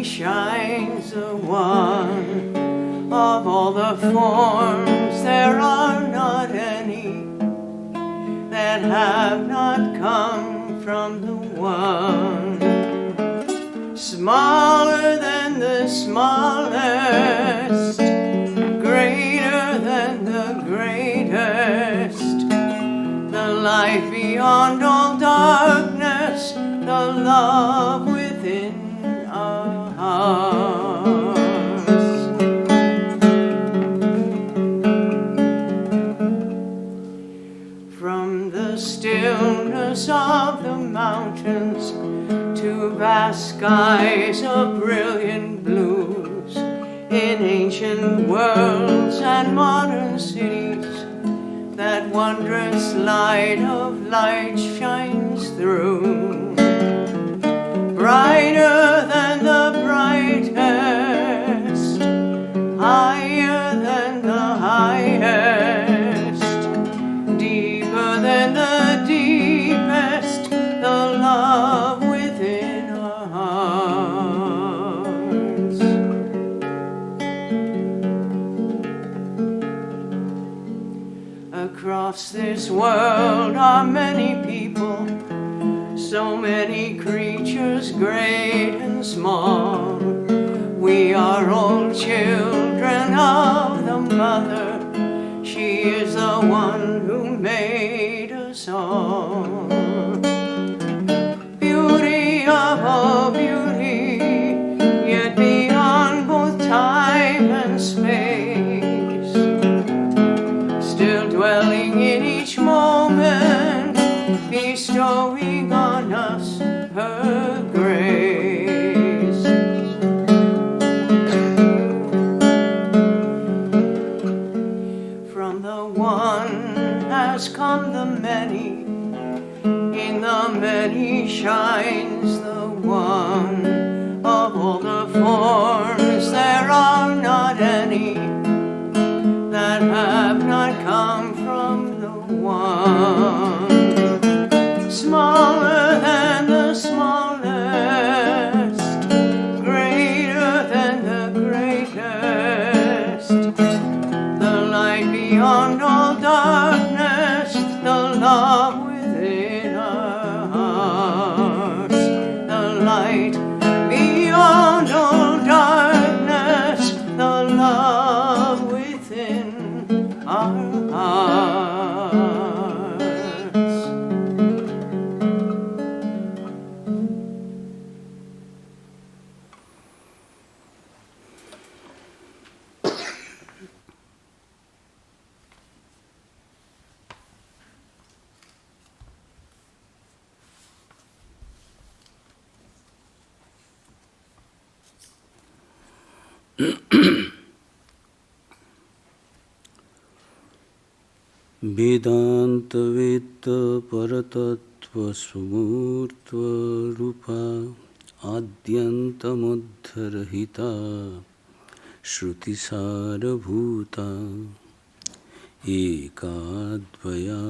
shines the one. Of all the forms there are not any that have not come from the one. Smaller than the smallest, greater than the greatest, the light beyond all darkness, the love within our hearts. From the stillness of the mountains to vast skies of brilliant blues, in ancient worlds and modern cities, that wondrous light of light shines through. Brighter than the brightest, higher than the highest, deeper than the deepest, the love within our hearts. Across this world are many people, so many creatures great and small. We are all children of the Mother. She is the one who made us all. Beauty of all beauty, yet beyond both time and space, still dwelling in each moment, bestowing on us her grace. From the one has come the many, in the many shines the one. Of all the forms there are not any that have not come from the one. Smaller than the smallest, greater than the greatest, the light beyond all darkness, the love within our hearts. The light beyond all darkness, the love within our hearts. Vedanta Veda Paratattva Sumurtva Rupa Adyantamuddharahita Shrutisara Bhuta Ekadvaya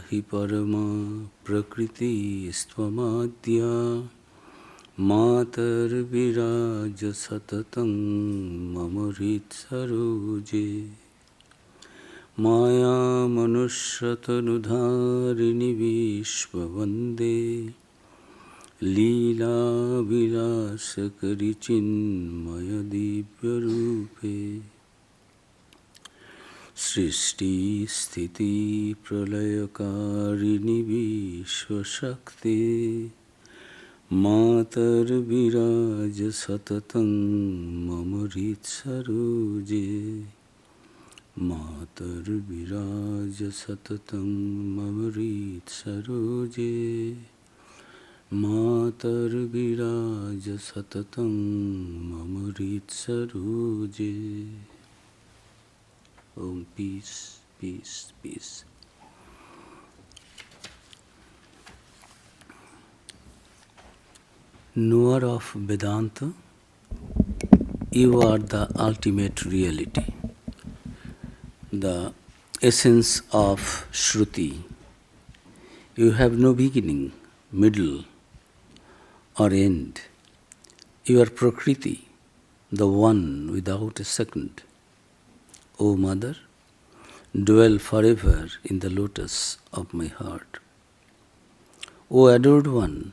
hi Parama Prakriti Stvamadya Matar Viraja Satatam Mamarit Saruje Maya Manushatanudharini Vishwavande Leela Vilasakari Chinmaya Divya Rupe Srishti Sthiti Pralayakarini Vishwashakti Matar Viraja Satatam Mamarit Saruje Matar Viraja Satatam Mamarit Saruje Matar Viraja Satatam Mamarit Saruje. Om, peace, peace, peace. Knower of Vedanta, you are the ultimate reality, the essence of Shruti. You have no beginning, middle, or end. You are Prakriti, the one without a second. O Mother, dwell forever in the lotus of my heart. O adored one,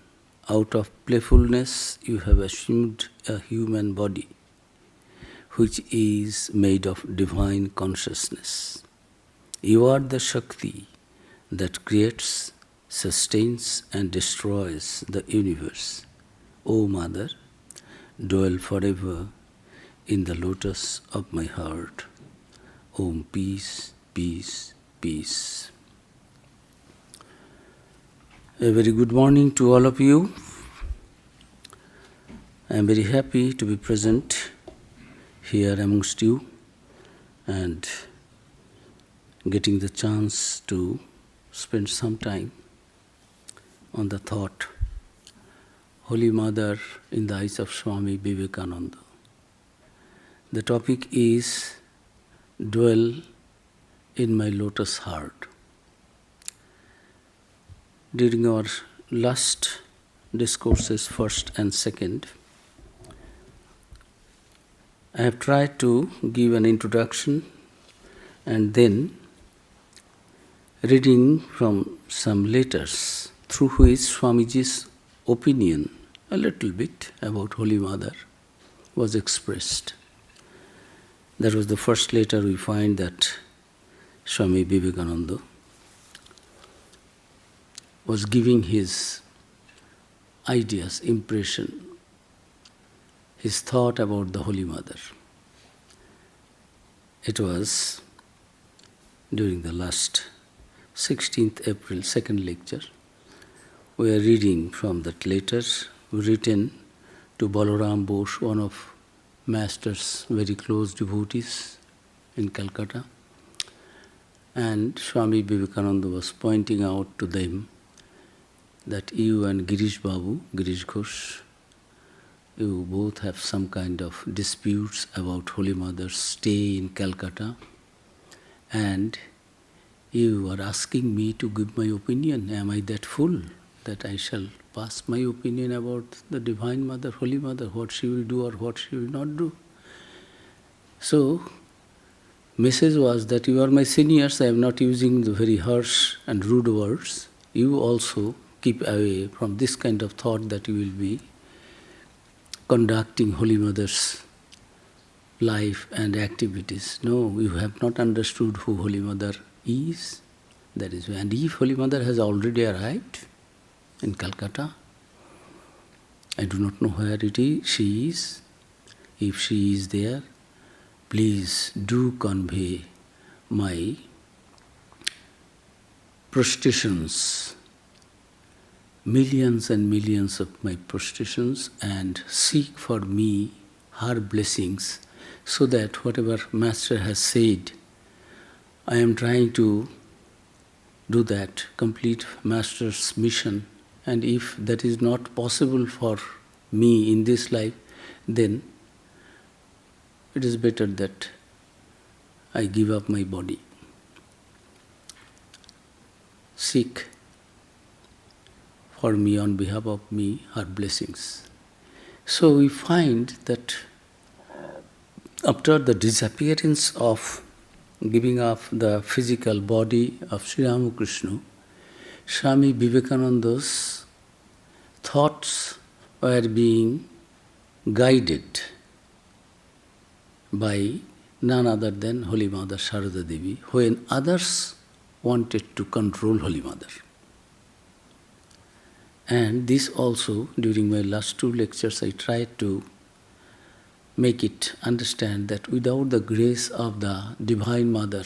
out of playfulness you have assumed a human body, which is made of divine consciousness. You are the Shakti that creates, sustains and destroys the universe. O Mother, dwell forever in the lotus of my heart. Om peace, peace, peace. A very good morning to all of you. I am very happy to be present here amongst you and getting the chance to spend some time on the thought, Holy Mother in the eyes of Swami Vivekananda. The topic is Dwell in my lotus heart. During our last discourses, first and second, I have tried to give an introduction and then reading from some letters through which Swamiji's opinion a little bit about Holy Mother was expressed. That was the first letter we find that Swami Vivekananda was giving his ideas, impression, his thought about the Holy Mother. It was during the last 16th April, second lecture. We are reading from that letter written to Balaram Bose, one of Master's very close devotees in Calcutta. And Swami Vivekananda was pointing out to them that you and Girish Babu, Girish Ghosh, you both have some kind of disputes about Holy Mother's stay in Calcutta, and you are asking me to give my opinion. Am I that fool that I shall pass my opinion about the Divine Mother, Holy Mother, what she will do or what she will not do? So, message was that you are my seniors, I am not using the very harsh and rude words. You also keep away from this kind of thought that you will be conducting Holy Mother's life and activities. No, you have not understood who Holy Mother is. That is why. And if Holy Mother has already arrived in Calcutta, I do not know where she is. If she is there, please do convey my prostrations, millions and millions of my prostrations, and seek for me her blessings, so that whatever Master has said, I am trying to do that, complete Master's mission. And if that is not possible for me in this life, then it is better that I give up my body. Seek for me, on behalf of me, her blessings. So we find that after the disappearance of giving up the physical body of Sri Ramakrishna, Swami Vivekananda's thoughts were being guided by none other than Holy Mother Sharada Devi, when others wanted to control Holy Mother. And this also, during my last two lectures, I tried to make it understand that without the grace of the Divine Mother,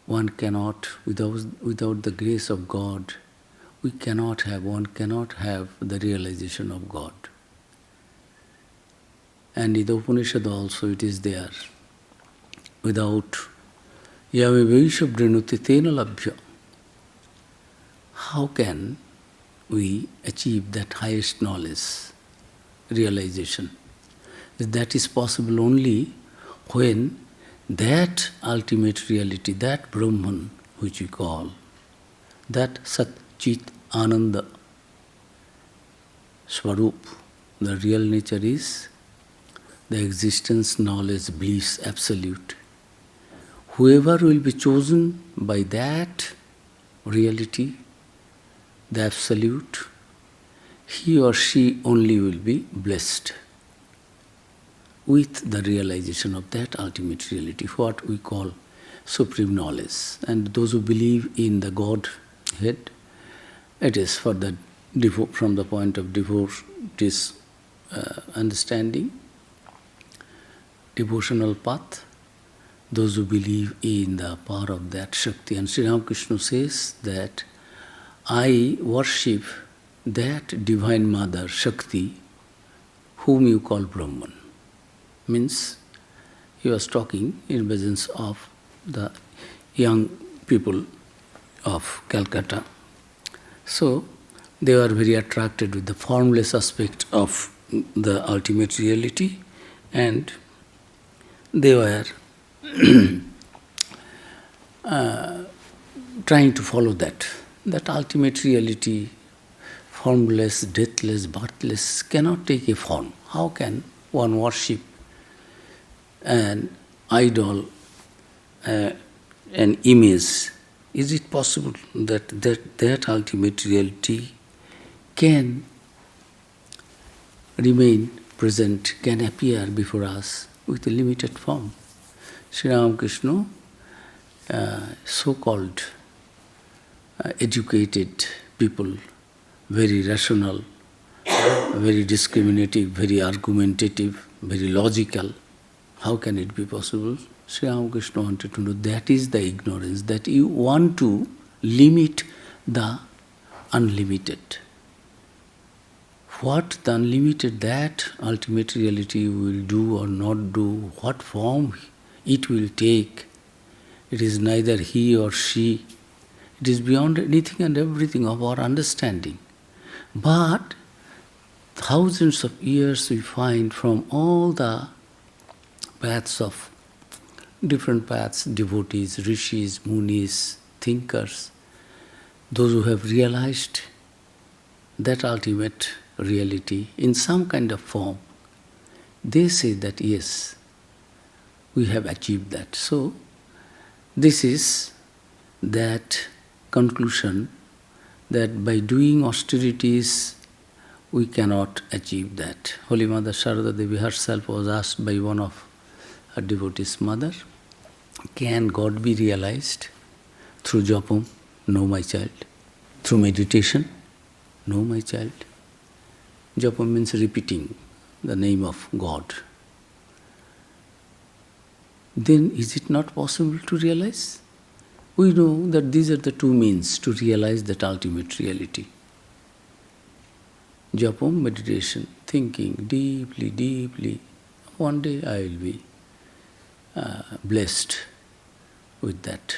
one cannot, without the grace of God, one cannot have the realization of God. And in the Upanishad also it is there. Without Yame Vaisha Vrinuti Tena Labhya. How can we achieve that highest knowledge, realization? That is possible only when that ultimate reality, that Brahman which we call, that Sat Chit Ananda Swarup, The real nature is the existence, knowledge, bliss, absolute. Whoever will be chosen by that reality, the absolute, he or she only will be blessed with the realization of that ultimate reality, what we call supreme knowledge. And those who believe in the Godhead, it is for the from the point of devotee's understanding, devotional path, those who believe in the power of that Shakti. And Sri Ramakrishna says that I worship that divine mother, Shakti, whom you call Brahman. Means he was talking in presence of the young people of Calcutta. So they were very attracted with the formless aspect of the ultimate reality, and they were trying to follow that ultimate reality, formless, deathless, birthless, cannot take a form. How can one worship an idol, an image? Is it possible that ultimate reality can remain present, can appear before us with a limited form? Sri Ramakrishna, so-called educated people, very rational, very discriminative, very argumentative, very logical. How can it be possible? Sri Ramakrishna wanted to know that is the ignorance, that you want to limit the unlimited. What the unlimited, that ultimate reality will do or not do, what form it will take, it is neither he or she. It is beyond anything and everything of our understanding. But thousands of years we find from all the paths of different paths, devotees, rishis, munis, thinkers, those who have realized that ultimate reality in some kind of form, they say that yes, we have achieved that. So this is that conclusion that by doing austerities we cannot achieve that. Holy Mother Sharada Devi herself was asked by one of her devotee's mother, can God be realized through japam? No, my child. Through meditation? No, my child. Japam means repeating the name of God. Then is it not possible to realize? We know that these are the two means to realize that ultimate reality. Japam, meditation, thinking deeply, deeply. One day I will be blessed with that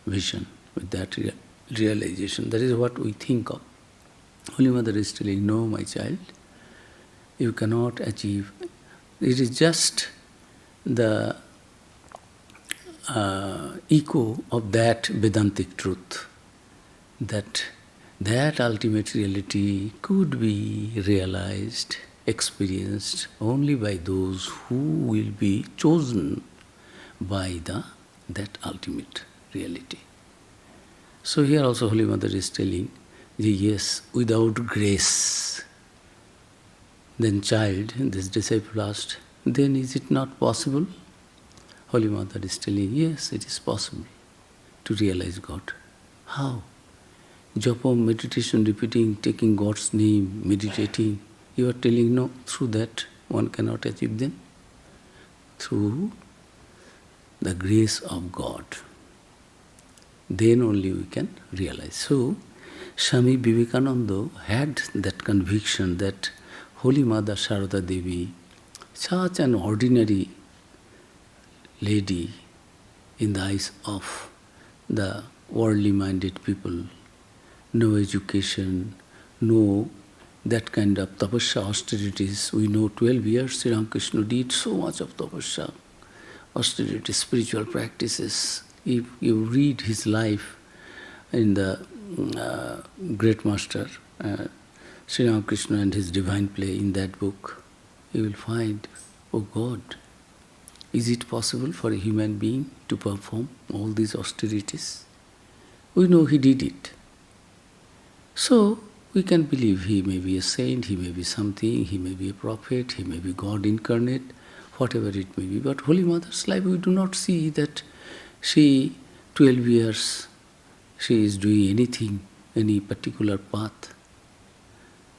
vision, with that realization. That is what we think of. Holy Mother is telling, no, my child, you cannot achieve. It is just the echo of that Vedantic truth, that ultimate reality could be realized, experienced only by those who will be chosen by that ultimate reality. So here also Holy Mother is telling, yes, without grace, then child, this disciple asked, then is it not possible? Holy Mother is telling, yes, it is possible to realize God. How? Japa, meditation, repeating, taking God's name, meditating. You are telling, no, through that one cannot achieve them. Through the grace of God. Then only we can realize. So, Swami Vivekananda had that conviction that Holy Mother Sharada Devi, such an ordinary lady in the eyes of the worldly-minded people, no education, no that kind of tapasya austerities. We know 12 years Sri Ramakrishna did so much of tapasya, austerity, spiritual practices. If you read his life in the Great Master, Sri Ramakrishna and his divine play in that book, you will find, oh God, is it possible for a human being to perform all these austerities? We know he did it. So, we can believe he may be a saint, he may be something, he may be a prophet, he may be God incarnate, whatever it may be. But Holy Mother's life, we do not see that she, 12 years, she is doing anything, any particular path.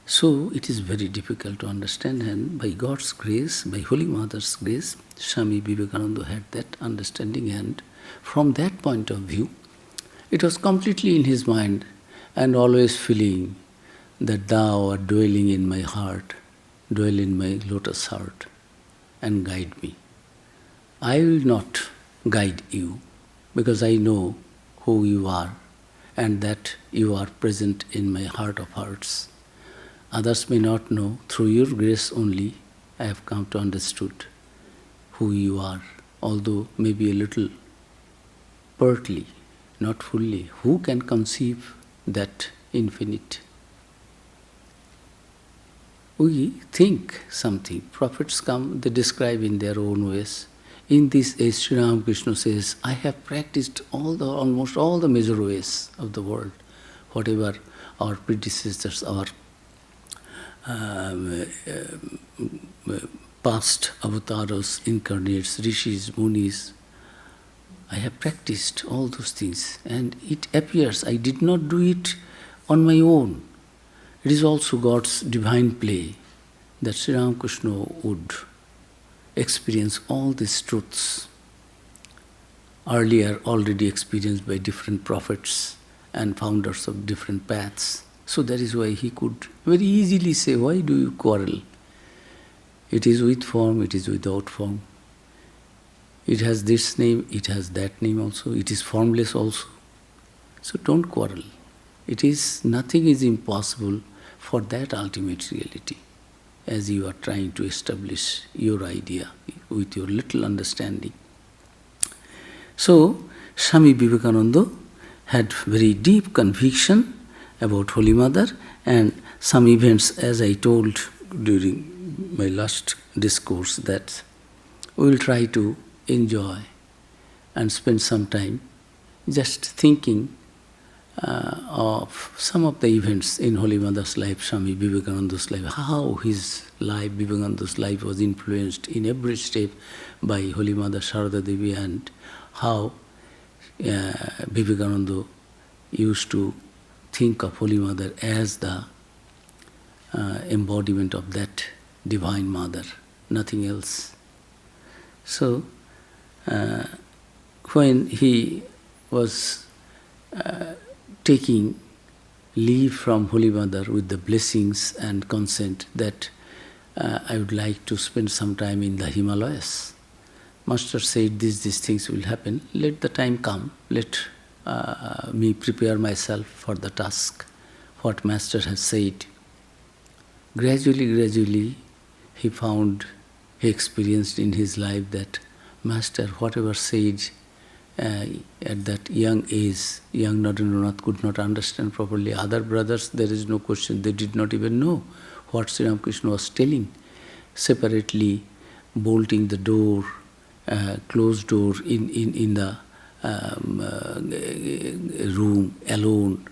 So it is very difficult to understand, and by God's grace, by Holy Mother's grace, Swami Vivekananda had that understanding, and from that point of view, it was completely in his mind and always feeling that thou art dwelling in my heart, dwell in my lotus heart and guide me. I will not guide you because I know who you are and that you are present in my heart of hearts. Others may not know, through your grace only I have come to understood who you are, although maybe a little partly, not fully. Who can conceive that infinite? We think something. Prophets come, they describe in their own ways. In this age, Sri Ramakrishna says, I have practiced almost all the major ways of the world, whatever our predecessors, our past avatars, incarnates, rishis, munis. I have practiced all those things, and it appears I did not do it on my own. It is also God's divine play that Sri Ramakrishna would experience all these truths earlier already experienced by different prophets and founders of different paths. So that is why he could very easily say, why do you quarrel? It is with form, it is without form. It has this name, it has that name also, it is formless also. So don't quarrel. Nothing is impossible for that ultimate reality, as you are trying to establish your idea with your little understanding. So, Swami Vivekananda had very deep conviction about Holy Mother, and some events, as I told during my last discourse, that we will try to enjoy and spend some time just thinking of some of the events in Holy Mother's life, Swami Vivekananda's life, how his life, Vivekananda's life, was influenced in every step by Holy Mother Sharada Devi, and how Vivekananda used to think of Holy Mother as the embodiment of that Divine Mother, nothing else. So, when he was taking leave from Holy Mother with the blessings and consent that I would like to spend some time in the Himalayas, Master said, these things will happen. Let the time come. Let me prepare myself for the task, what Master has said. Gradually, he experienced in his life that Master, whatever said at that young age, young Narendranath could not understand properly. Other brothers, there is no question, they did not even know what Sri Ramakrishna was telling. Separately, bolting the door, closed door in the room alone,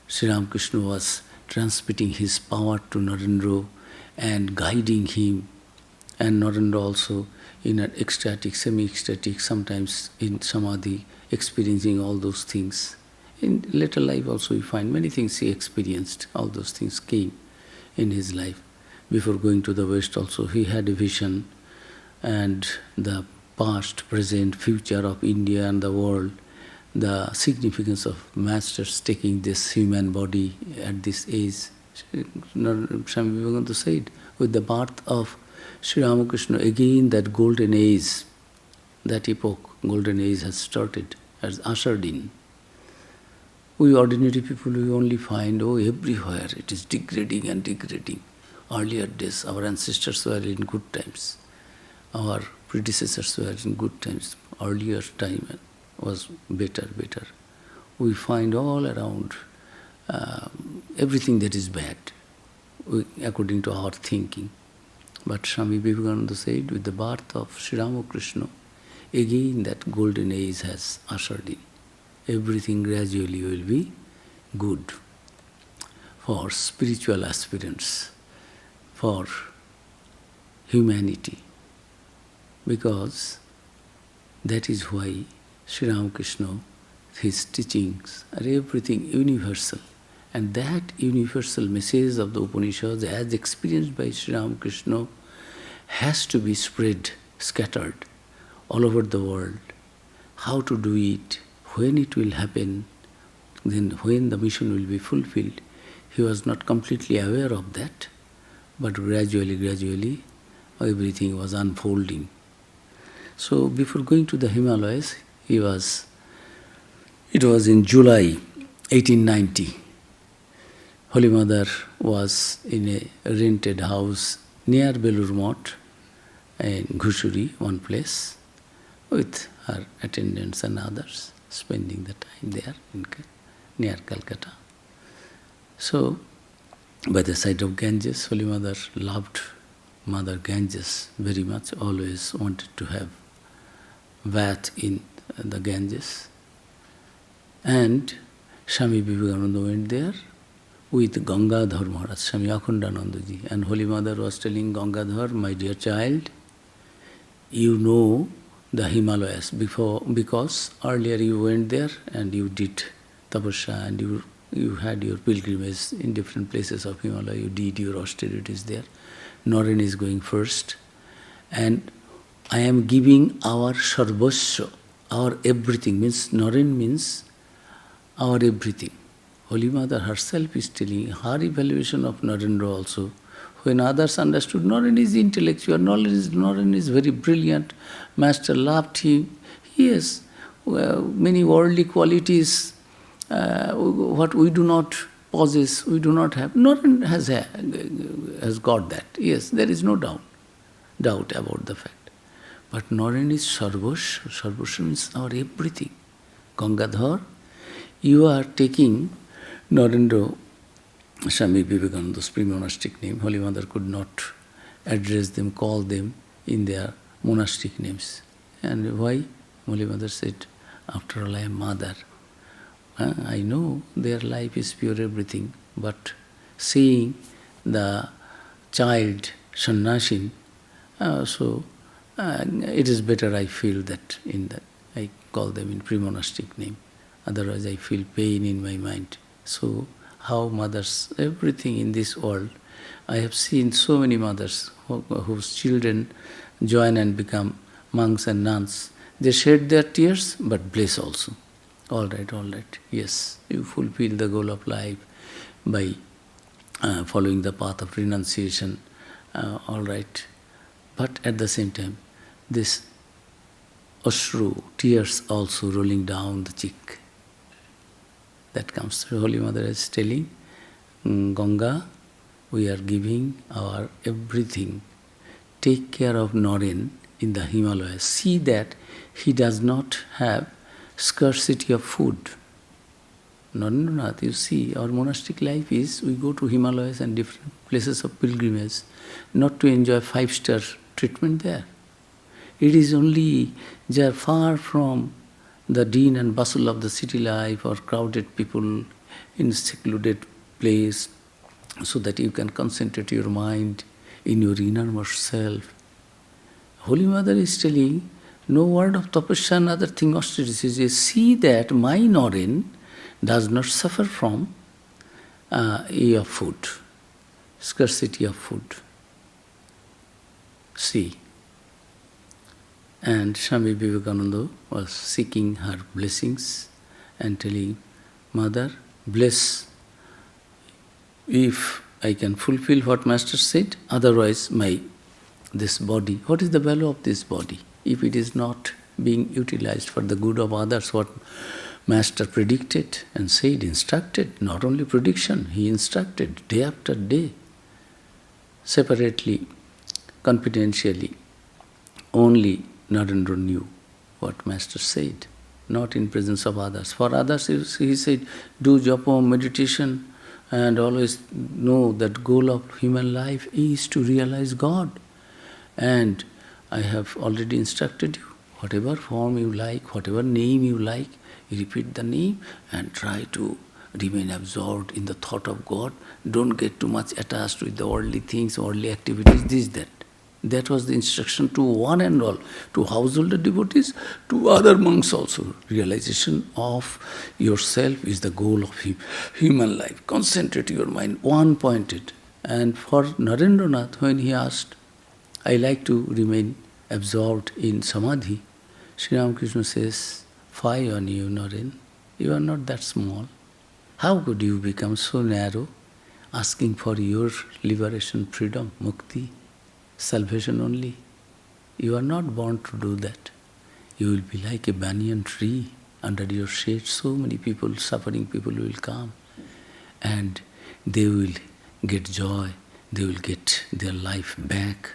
Sri Ramakrishna was transmitting his power to Narendra and guiding him, and Narendra also in an ecstatic, semi-ecstatic, sometimes in samadhi, experiencing all those things. In later life also we find many things he experienced, all those things came in his life. Before going to the West also he had a vision, and the past, present, future of India and the world, the significance of Masters taking this human body at this age. Swami Vivekananda said, with the birth of Sri Ramakrishna, again that golden age, that epoch, golden age has started, has ushered in. We ordinary people, we only find, everywhere it is degrading and degrading. Earlier days, our ancestors were in good times. Our predecessors were in good times. Earlier time was better. We find all around everything that is bad. according to our thinking. But Swami Vivekananda said, with the birth of Sri Ramakrishna, again that golden age has ushered in. Everything gradually will be good for spiritual aspirants, for humanity, because that is why Sri Ramakrishna, his teachings are everything universal. And that universal message of the Upanishads, as experienced by Sri Ramakrishna, has to be spread, scattered all over the world. How to do it, when it will happen, then when the mission will be fulfilled. He was not completely aware of that, but gradually, everything was unfolding. So before going to the Himalayas, it was in July 1890. Holy Mother was in a rented house near Belur Math in Ghushuri, one place, with her attendants and others, spending the time there near Calcutta. So, by the side of Ganges, Holy Mother loved Mother Ganges very much, always wanted to have bath in the Ganges. And Swami Vivekananda went there with Gangadhar Maharaj, Swami Akhandanandaji. And Holy Mother was telling Gangadhar, my dear child, you know the Himalayas because earlier you went there and you did tapasya and you had your pilgrimage in different places of Himalaya, you did your austerities there. Naren is going first. And I am giving our sarvasya, our everything, means Naren means our everything. Holy Mother herself is telling her evaluation of Narendra also. When others understood, Naren is intellectual, Naren is very brilliant, Master loved him. He has many worldly qualities, what we do not possess, we do not have. Naren has got that. Yes, there is no doubt about the fact. But Naren is Sarvasya. Sarvasya means our everything. Gangadhar, you are taking Narendra, Swami Vivekananda's pre-monastic name. Holy Mother could not address them, call them in their monastic names. And why? Holy Mother said, after all, I am Mother. I know their life is pure everything, but seeing the child Sannyasin, it is better I feel that I call them in pre-monastic name. Otherwise I feel pain in my mind. So how mothers, everything in this world, I have seen so many mothers whose children join and become monks and nuns. They shed their tears, but bless also. All right, yes, you fulfill the goal of life by following the path of renunciation, all right. But at the same time, this ashru, tears also rolling down the cheek. That comes through. Holy Mother is telling, Ganga, we are giving our everything. Take care of Naren in the Himalayas. See that he does not have scarcity of food. Narendranath, you see, our monastic life is, we go to Himalayas and different places of pilgrimage, not to enjoy 5-star treatment there. It is only, they are far from the din and bustle of the city life or crowded people in secluded place, so that you can concentrate your mind in your innermost self. Holy Mother is telling, no word of tapasya and other thing austerities. See that my Naren does not suffer from of food, scarcity of food. See. And Swami Vivekananda was seeking her blessings and telling, Mother, bless if I can fulfill what Master said, otherwise this body, what is the value of this body? If it is not being utilized for the good of others, what Master predicted and said, instructed, not only prediction, he instructed day after day, separately, confidentially. Only Narendra knew what Master said, not in presence of others. For others, he said, do japa, meditation, and always know that goal of human life is to realize God. And I have already instructed you, whatever form you like, whatever name you like, you repeat the name and try to remain absorbed in the thought of God. Don't get too much attached with the worldly things, worldly activities, this, that. That was the instruction to one and all, to householder devotees, to other monks also. Realization of yourself is the goal of human life. Concentrate your mind, one-pointed. And for Narendranath, when he asked, I like to remain absorbed in samadhi, Sri Ramakrishna says, fie on you, Naren. You are not that small. How could you become so narrow, asking for your liberation, freedom, mukti, salvation only? You are not born to do that. You will be like a banyan tree. Under your shade, so many people, suffering people will come, and they will get joy, they will get their life back,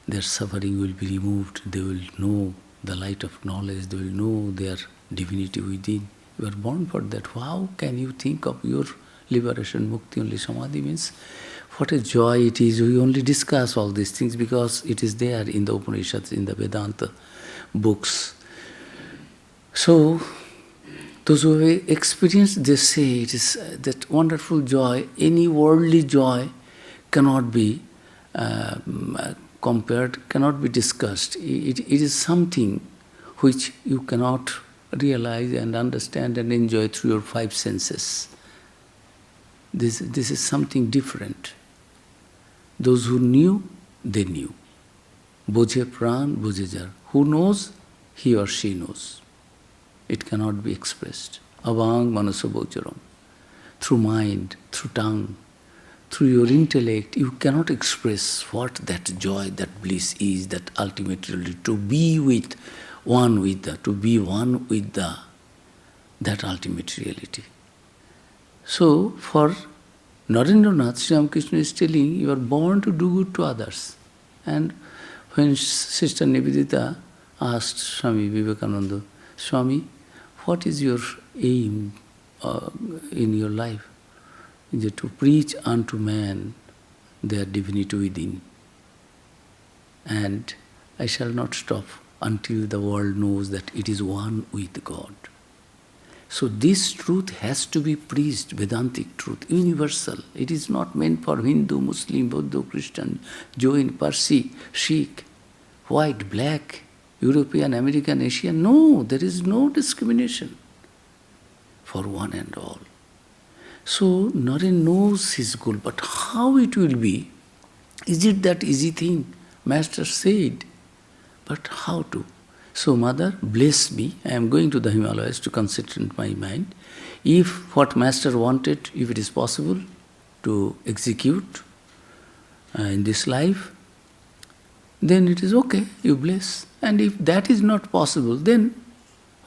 their suffering will be removed, they will know the light of knowledge, they will know their divinity within. You are born for that. How can you think of your liberation, mukti only? Samadhi means what a joy it is. We only discuss all these things because it is there in the Upanishads, in the Vedanta books. So, those who have experienced, they say it is that wonderful joy. Any worldly joy cannot be compared, cannot be discussed. It is something which you cannot realize and understand and enjoy through your five senses. This is something different. Those who knew, they knew. Bojhe pran, bojhe jar. Who knows, he or she knows. It cannot be expressed. Avang manaso bocharam. Through mind, through tongue, through your intellect, you cannot express what that joy, that bliss is, that ultimately to be with one with the, to be one with the, that ultimate reality. So, for Narendranath, Sri Ramakrishna is telling, you are born to do good to others. And when Sister Nivedita asked Swami Vivekananda, Swami, what is your aim in your life? Is it to preach unto man their divinity within. And I shall not stop until the world knows that it is one with God. So this truth has to be preached, Vedantic truth, universal. It is not meant for Hindu, Muslim, Buddha, Christian, Jain, Parsi, Sikh, white, black, European, American, Asian. No, there is no discrimination for one and all. So Naren knows his goal, but how it will be? Is it that easy thing? Master said, but how to? So Mother, bless me, I am going to the Himalayas to concentrate my mind. If what Master wanted, if it is possible to execute in this life, then it is okay, you bless. And if that is not possible, then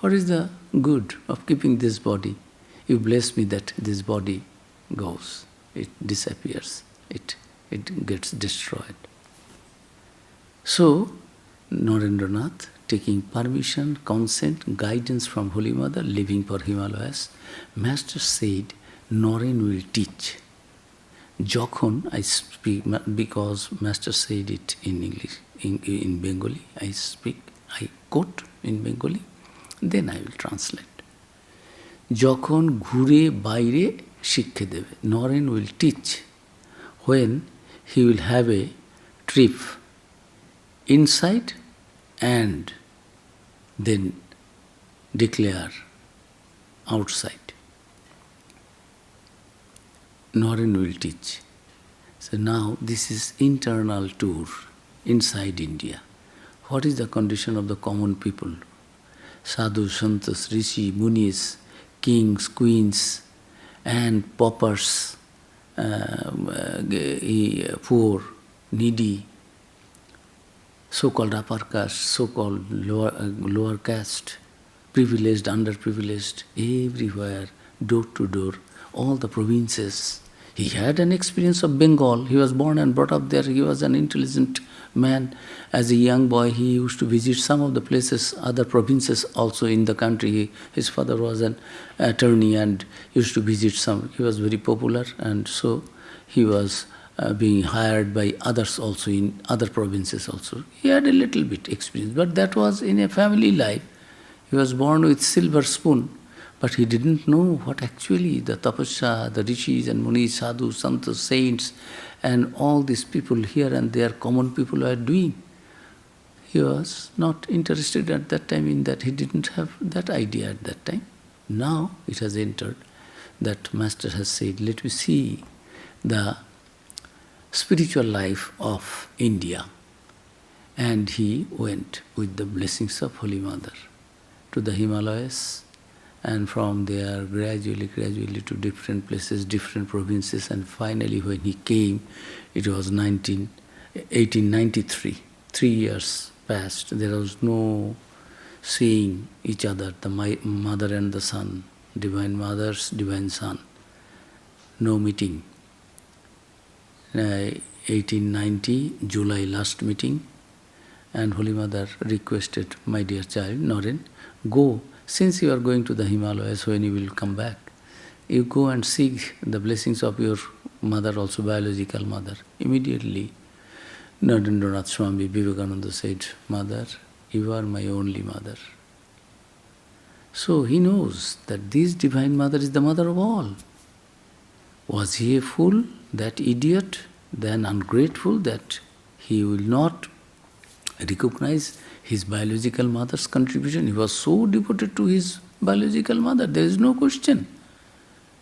what is the good of keeping this body? You bless me that this body goes, it disappears, it gets destroyed. So, Narendranath, taking permission, consent, guidance from Holy Mother, leaving for Himalayas, Master said, Naren will teach. Jokhon, I speak, because Master said it in English, in Bengali, I speak, I quote in Bengali, then I will translate. Jokhon ঘুরে বাইরে শিক্ষা দেবে. Naren will teach when he will have a trip inside and then declare outside. Naren will teach. So now this is internal tour inside India. What is the condition of the common people? Sadhu, Santas, Rishi, Munis, kings, queens, and paupers, poor, needy, so-called upper caste, so-called lower caste, privileged, underprivileged, everywhere, door to door, all the provinces, He had an experience of Bengal. He was born and brought up there. He was an intelligent man. As a young boy, he used to visit some of the places, other provinces also in the country. His father was an attorney and used to visit some. He was very popular, and so he was being hired by others also in other provinces also. He had a little bit experience, but that was in a family life. He was born with silver spoon, but he didn't know what actually the tapasya, the rishis and munis, sadhus, santas, saints, and all these people here and there, common people are doing. He was not interested at that time in that. He didn't have that idea at that time. Now it has entered that Master has said, let me see the spiritual life of India. And he went with the blessings of Holy Mother to the Himalayas, and from there gradually to different places, different provinces, and finally when he came, it was 1893. 3 years passed. There was no seeing each other, the mother and the son, Divine Mother's Divine Son. No meeting. 1890, July last meeting, and Holy Mother requested, my dear child, Naren, go, since you are going to the Himalayas, when you will come back, you go and seek the blessings of your mother, also biological mother. Immediately, Narendranath Swami Vivekananda said, Mother, you are my only mother. So he knows that this Divine Mother is the mother of all. Was he a fool, that idiot, then ungrateful, that he will not recognize his biological mother's contribution? He was so devoted to his biological mother, there is no question.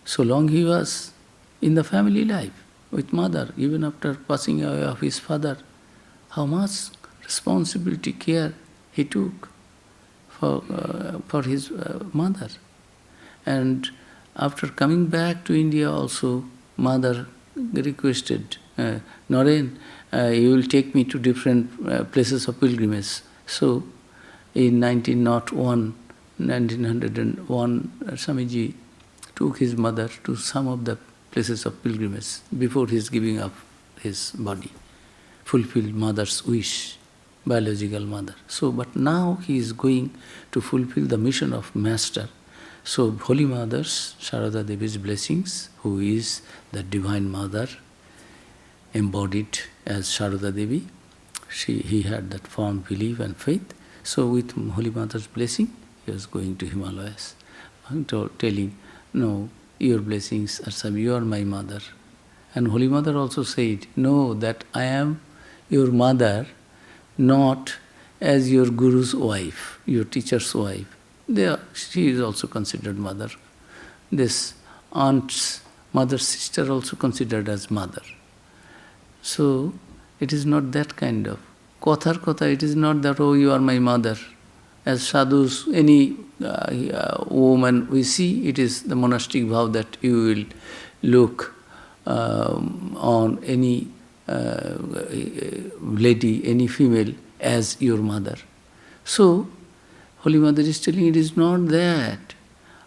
So long he was in the family life with mother, even after passing away of his father, how much responsibility, care he took for his mother. And after coming back to India also, mother requested, Naren, you will take me to different places of pilgrimage. So, in 1901, Swamiji took his mother to some of the places of pilgrimage before his giving up his body, fulfilled mother's wish, biological mother. So, but now he is going to fulfill the mission of Master. So, Holy Mother's, Sharada Devi's blessings, who is the Divine Mother, embodied as Sharada Devi, he had that firm belief and faith. So with Holy Mother's blessing, he was going to Himalayas, telling, no, your blessings are some, you are my mother. And Holy Mother also said, no, that I am your mother, not as your guru's wife, your teacher's wife. She is also considered mother. This aunt's mother's sister also considered as mother. So, it is not that kind of. Kotha, it is not that, oh, you are my mother. As sadhus, any woman we see, it is the monastic vow that you will look on any lady, any female as your mother. So, Holy Mother is telling, it is not that.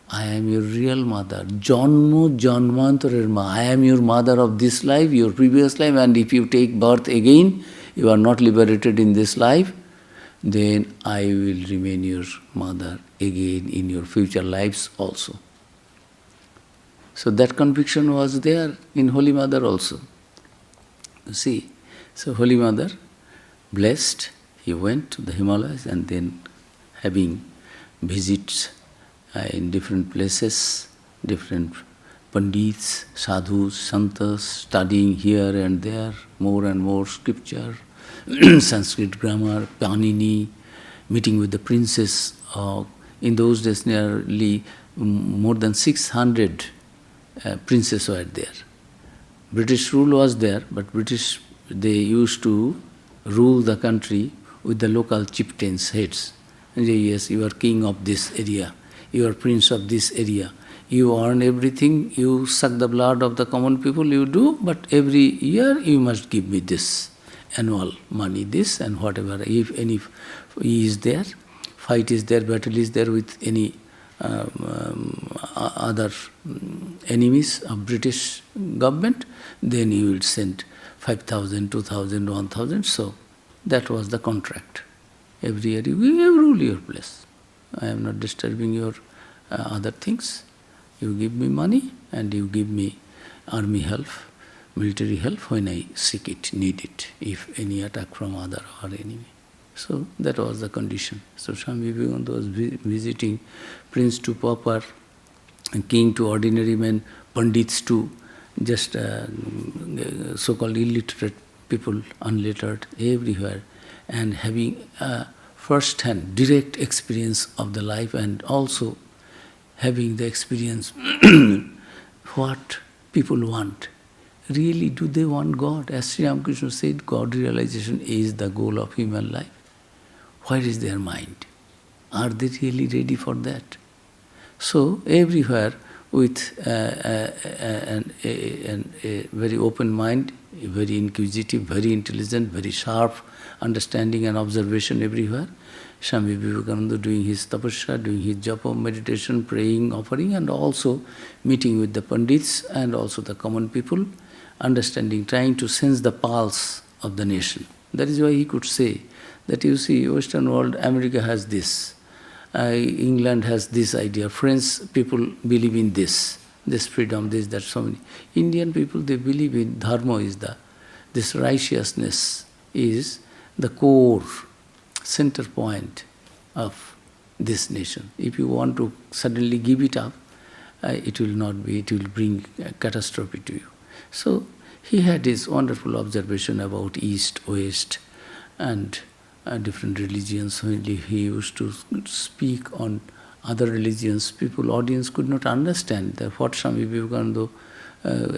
I am your real mother. Janmo janmantarer ma. I am your mother of this life, your previous life, and if you take birth again, you are not liberated in this life, then I will remain your mother again in your future lives also. So that conviction was there in Holy Mother also. You see, so Holy Mother, blessed, he went to the Himalayas, and then having visits in different places, different pandits, sadhus, santas, studying here and there, more and more scripture, Sanskrit grammar, Panini, meeting with the princes. In those days, nearly more than 600 princes were there. British rule was there, but British, they used to rule the country with the local chieftains, heads. And say, yes, you are king of this area. You are prince of this area. You earn everything, you suck the blood of the common people, you do, but every year you must give me this annual money, this and whatever. If any is there, fight is there, battle is there with any other enemies of British government, then you will send 5,000, 2,000, 1,000. So that was the contract. Every year you rule your place. I am not disturbing your other things. You give me money and you give me army help, military help when I seek it, need it, if any attack from other or enemy. So that was the condition. So Swami Vivekananda was visiting prince to pauper, king to ordinary men, pandits to just so-called illiterate people, unlettered, everywhere, and having a first-hand, direct experience of the life, and also having the experience what people want. Really, do they want God? As Sri Ramakrishna said, God realization is the goal of human life. Where is their mind? Are they really ready for that? So, everywhere with a very open mind, very inquisitive, very intelligent, very sharp understanding and observation everywhere, Swami Vivekananda doing his tapasya, doing his japa, meditation, praying, offering, and also meeting with the pandits and also the common people, understanding, trying to sense the pulse of the nation. That is why he could say that, you see, Western world, America has this, England has this idea, French people believe in this freedom, this, that, so many. Indian people, they believe in dharma is this righteousness is the core, center point of this nation. If you want to suddenly give it up, it will not be, it will bring catastrophe to you. So he had his wonderful observation about East, West, and different religions. When he used to speak on other religions, people, audience could not understand that what Swami Vivekananda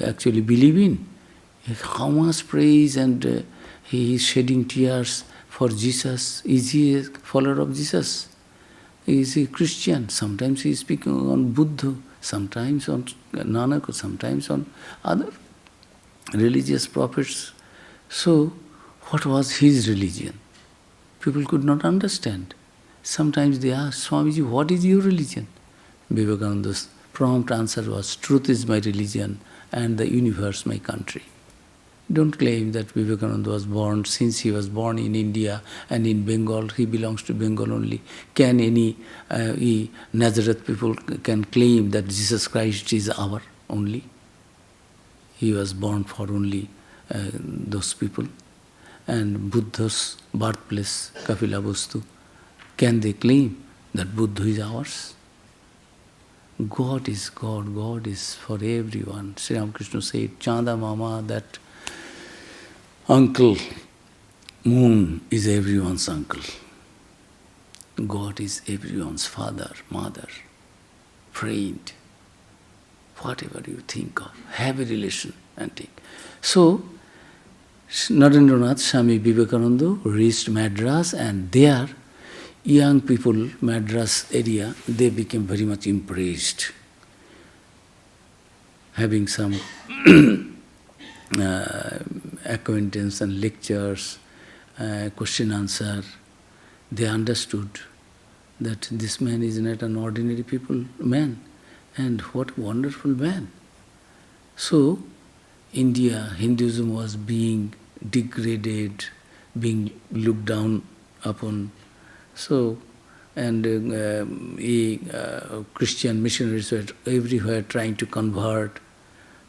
actually believe in. How much praise, and he is shedding tears for Jesus. Is he a follower of Jesus? Is he Christian? Sometimes he is speaking on Buddha, sometimes on Nanak, sometimes on other religious prophets. So, what was his religion? People could not understand. Sometimes they asked, Swamiji, what is your religion? Vivekananda's prompt answer was, truth is my religion and the universe my country. Don't claim that Vivekananda was born, since he was born in India and in Bengal, he belongs to Bengal only. Can any Nazareth people can claim that Jesus Christ is our only? He was born for only those people. And Buddha's birthplace, Kapilavastu, can they claim that Buddha is ours? God is God, God is for everyone. Sri Ramakrishna said, Chanda Mama, that uncle, moon is everyone's uncle. God is everyone's father, mother, friend, whatever you think of. Have a relation and take. So, Narendranath Swami Vivekananda reached Madras, and there, young people, Madras area, they became very much impressed. Having some acquaintance and lectures, question answer, they understood that this man is not an ordinary man, and what a wonderful man. So, India, Hinduism was being degraded, being looked down upon. So, and Christian missionaries were everywhere trying to convert.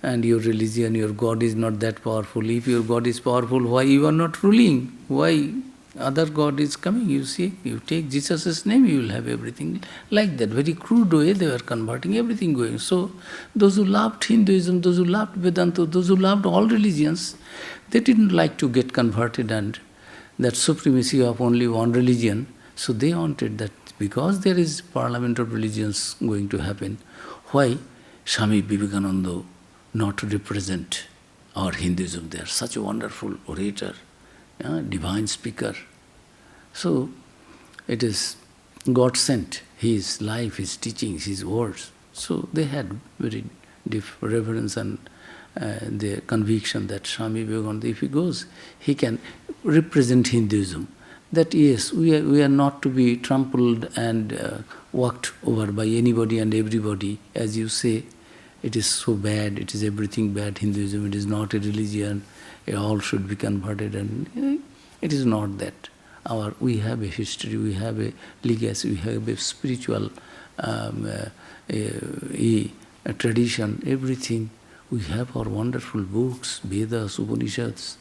And your religion, your God is not that powerful. If your God is powerful, why you are not ruling? Why other God is coming? You see, you take Jesus' name, you will have everything. Like that, very crude way, they were converting, everything going. So, those who loved Hinduism, those who loved Vedanta, those who loved all religions, they didn't like to get converted and that supremacy of only one religion. So, they wanted that because there is parliament of religions going to happen, why Swami Vivekananda not to represent our Hinduism there? Such a wonderful orator, divine speaker. So, it is God sent, his life, his teachings, his words. So, they had very deep reverence and the conviction that Swami Vivekananda, if he goes, he can represent Hinduism. that yes, we are not to be trampled and walked over by anybody and everybody. As you say, it is so bad, it is everything bad, Hinduism, it is not a religion, all should be converted, and it is not that. We have a history, we have a legacy, we have a spiritual a tradition, everything. We have our wonderful books, Vedas, Upanishads.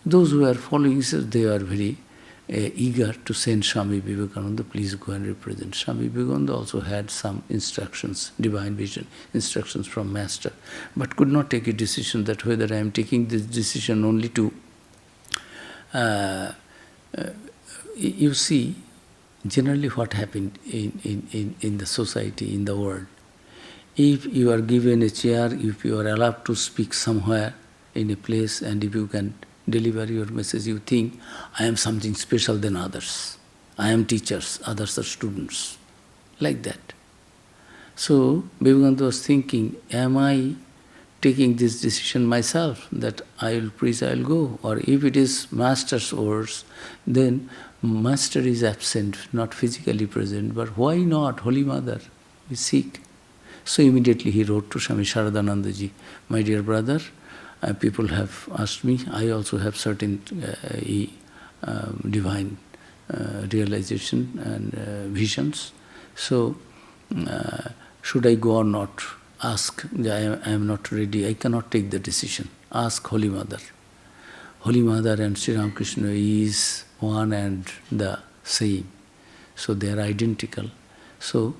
Those who are following us, they are very eager to send Swami Vivekananda, please go and represent. Swami Vivekananda also had some instructions, divine vision, instructions from Master, but could not take a decision that whether I am taking this decision only to... you see, generally what happened in the society, in the world, if you are given a chair, if you are allowed to speak somewhere in a place, and if you can deliver your message, you think, I am something special than others. I am teachers, others are students. Like that. So, Vivekananda was thinking, am I taking this decision myself, that I will preach, I will go? Or if it is Master's words, then Master is absent, not physically present, but why not? Holy Mother, we seek. So immediately he wrote to Swami Sharadanandaji, my dear brother, people have asked me, I also have certain divine realization and visions. So, should I go or not? Ask. I am not ready. I cannot take the decision. Ask Holy Mother. Holy Mother and Sri Ramakrishna is one and the same. So they are identical. So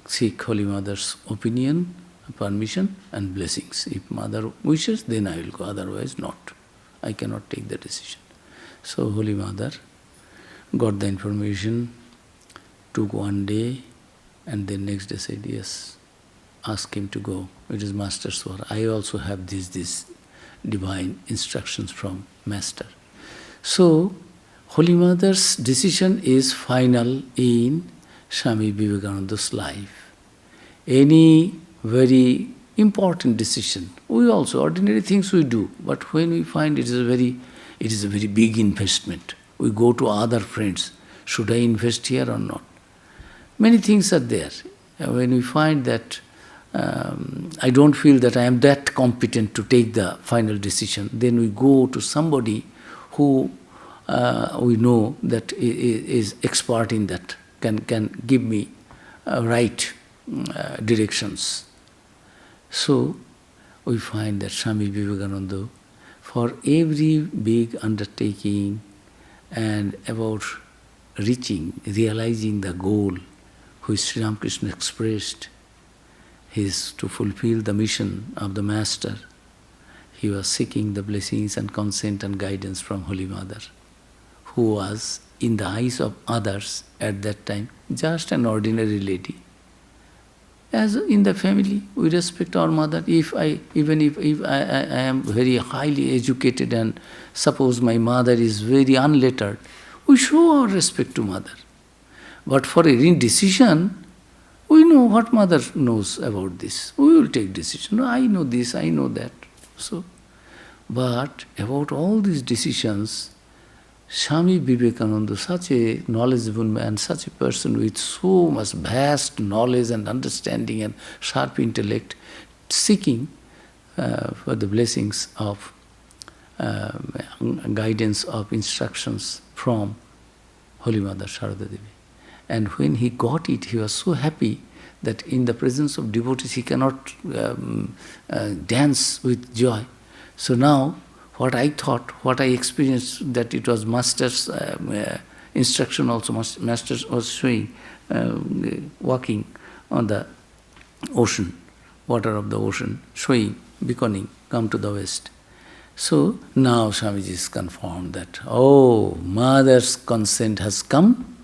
seek Holy Mother's opinion, permission and blessings. If Mother wishes, then I will go, otherwise not. I cannot take the decision. So Holy Mother got the information, took one day, and then next day said, yes, ask him to go. It is Master's word. I also have these divine instructions from Master. So, Holy Mother's decision is final in Swami Vivekananda's life. Any very important decision, we also, ordinary things we do, but when we find it is a very big investment, we go to other friends, should I invest here or not? Many things are there. When we find that I don't feel that I am that competent to take the final decision, then we go to somebody who we know that is expert in that, can give me right directions. So we find that Swami Vivekananda, for every big undertaking and about realizing the goal which Sri Ramakrishna expressed, is to fulfill the mission of the Master. He was seeking the blessings and consent and guidance from Holy Mother, who was, in the eyes of others at that time, just an ordinary lady. As in the family, we respect our mother. Even if I am very highly educated and suppose my mother is very unlettered, we show our respect to mother. But for any decision, we know what mother knows about this. We will take decision. No, I know this, I know that. So, but about all these decisions, Swami Vivekananda, such a knowledgeable man, such a person with so much vast knowledge and understanding and sharp intellect, seeking for the blessings of guidance of instructions from Holy Mother Sharada Devi. And when he got it, he was so happy that in the presence of devotees he cannot dance with joy. So now, what I thought, what I experienced, that it was Master's instruction also, Master was showing, walking on the ocean, water of the ocean, showing, beckoning, come to the west. So now Swamiji is confirmed that, oh, Mother's consent has come.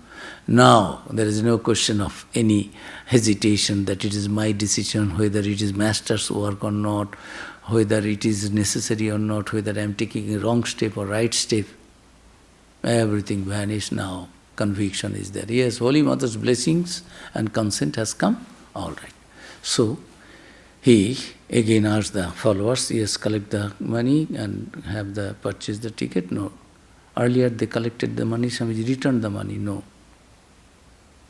Now there is no question of any hesitation that it is my decision, whether it is Master's work or not, whether it is necessary or not, whether I am taking a wrong step or right step. Everything vanished now. Conviction is there. Yes, Holy Mother's blessings and consent has come. All right. So he again asked the followers, yes, collect the money and have the purchase the ticket. No, Earlier they collected the money, Swamiji returned the money. No,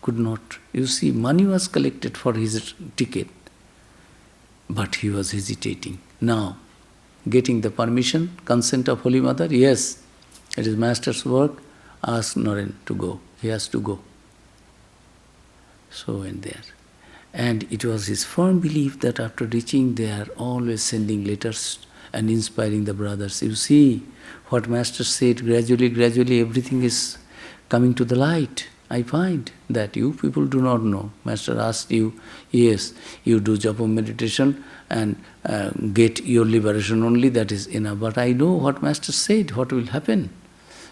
could not. You see, money was collected for his ticket, but he was hesitating. Now, getting the permission, consent of Holy Mother, yes, it is Master's work, ask Naren to go. He has to go. So went there. And it was his firm belief that after reaching there, always sending letters and inspiring the brothers. You see what Master said, gradually everything is coming to the light. I find that you people do not know. Master asked you, yes, you do japa meditation and get your liberation only, that is enough. But I know what Master said, what will happen.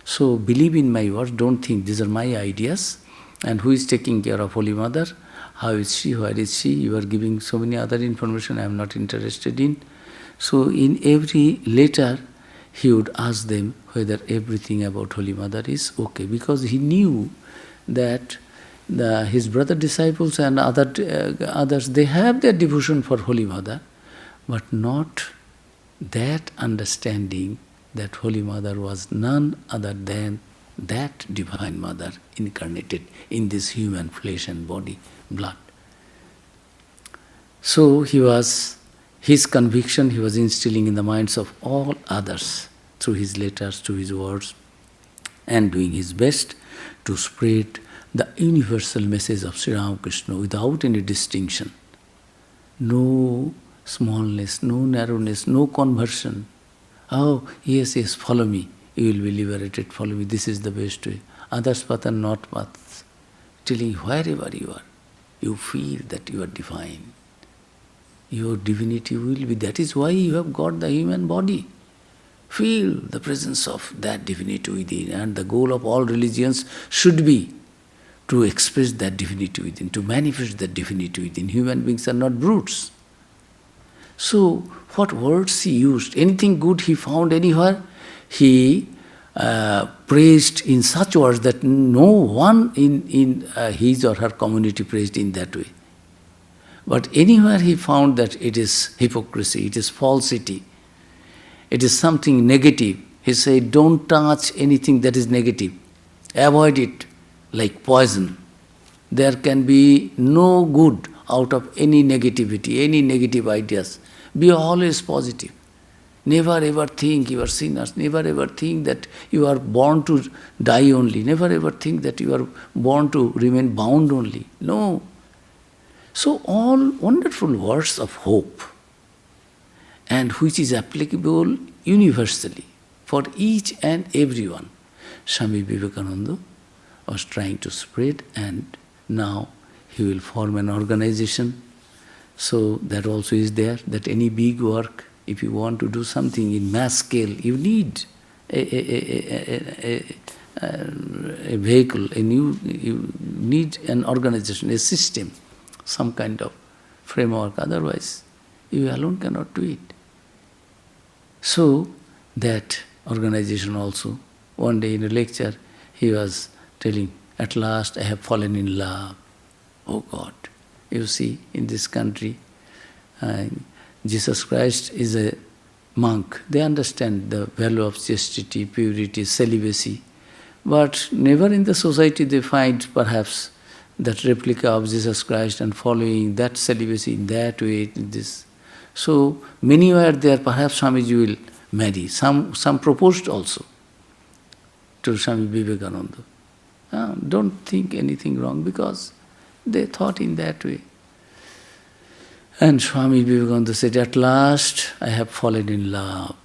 So believe in my words, don't think these are my ideas. And who is taking care of Holy Mother? How is she? Where is she? You are giving so many other information I am not interested in. So in every letter, he would ask them whether everything about Holy Mother is okay. Because he knew that his brother disciples and others, they have their devotion for Holy Mother, but not that understanding that Holy Mother was none other than that Divine Mother incarnated in this human flesh and body, blood. So his conviction he was instilling in the minds of all others through his letters, through his words, and doing his best to spread the universal message of Sri Ramakrishna without any distinction. No smallness, no narrowness, no conversion. Oh, yes, follow me. You will be liberated, follow me, this is the best way. Others' path are not paths. Telling wherever you are, you feel that you are divine. Your divinity will be. That is why you have got the human body. Feel the presence of that divinity within. And the goal of all religions should be to express that divinity within, to manifest that divinity within. Human beings are not brutes. So, what words he used? Anything good he found anywhere, he praised in such words that no one in his or her community praised in that way. But anywhere he found that it is hypocrisy, it is falsity, it is something negative, he said, don't touch anything that is negative. Avoid it like poison. There can be no good out of any negativity, any negative ideas. Be always positive. Never ever think you are sinners. Never ever think that you are born to die only. Never ever think that you are born to remain bound only. No. So all wonderful words of hope, and which is applicable universally for each and everyone. Swami Vivekananda was trying to spread, and now he will form an organization. So that also is there, that any big work, if you want to do something in mass scale, you need a vehicle, you need an organization, a system, some kind of framework. Otherwise, you alone cannot do it. So that organization also, one day in a lecture, he was telling, at last I have fallen in love. Oh God, you see, in this country, Jesus Christ is a monk. They understand the value of chastity, purity, celibacy. But never in the society they find perhaps that replica of Jesus Christ and following that celibacy in that way, in this. So many were there, perhaps Swamiji will marry. Some proposed also to Swami Vivekananda. Don't think anything wrong, because they thought in that way. And Swami Vivekananda said, at last I have fallen in love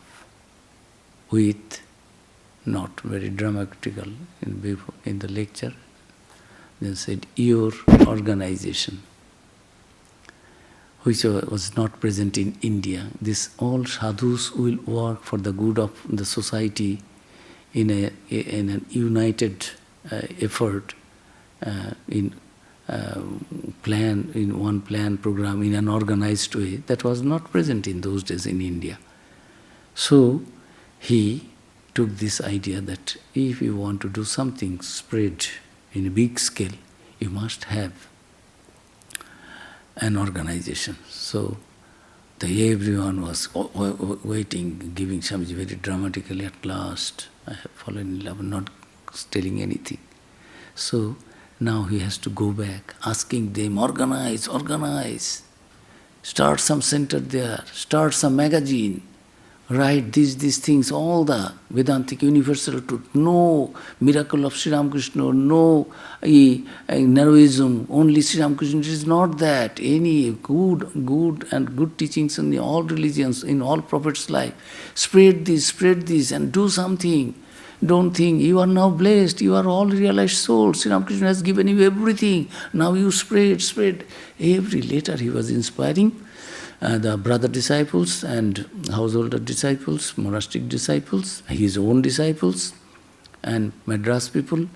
with, not very dramatical in the lecture, then said, your organization, which was not present in India. This all sadhus will work for the good of the society in an united effort, in one plan program, in an organized way, that was not present in those days in India. So he took this idea that if you want to do something spread in a big scale, you must have an organization. So everyone was waiting, giving Swamiji very dramatically, at last I have fallen in love, not telling anything. So now he has to go back, asking them, organize, start some center there, start some magazine, write these things, all the Vedantic universal truth, no miracle of Sri Ramakrishna, no narrowism, only Sri Ramakrishna. It is not that. Any good and good teachings in all religions, in all prophets' life. Spread this and do something. Don't think you are now blessed, you are all realized souls. Sri Ramakrishna has given you everything. Now you spread. Every letter he was inspiring the brother disciples and householder disciples, monastic disciples, his own disciples, and Madras people.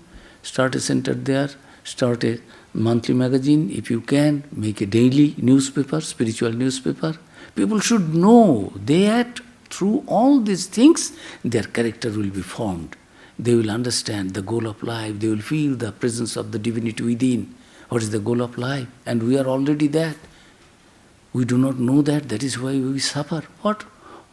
Start a center there, start a monthly magazine. If you can, make a daily newspaper, spiritual newspaper. People should know that through all these things, their character will be formed. They will understand the goal of life. They will feel the presence of the divinity within. What is the goal of life? And we are already that. We do not know that. That is why we suffer. What?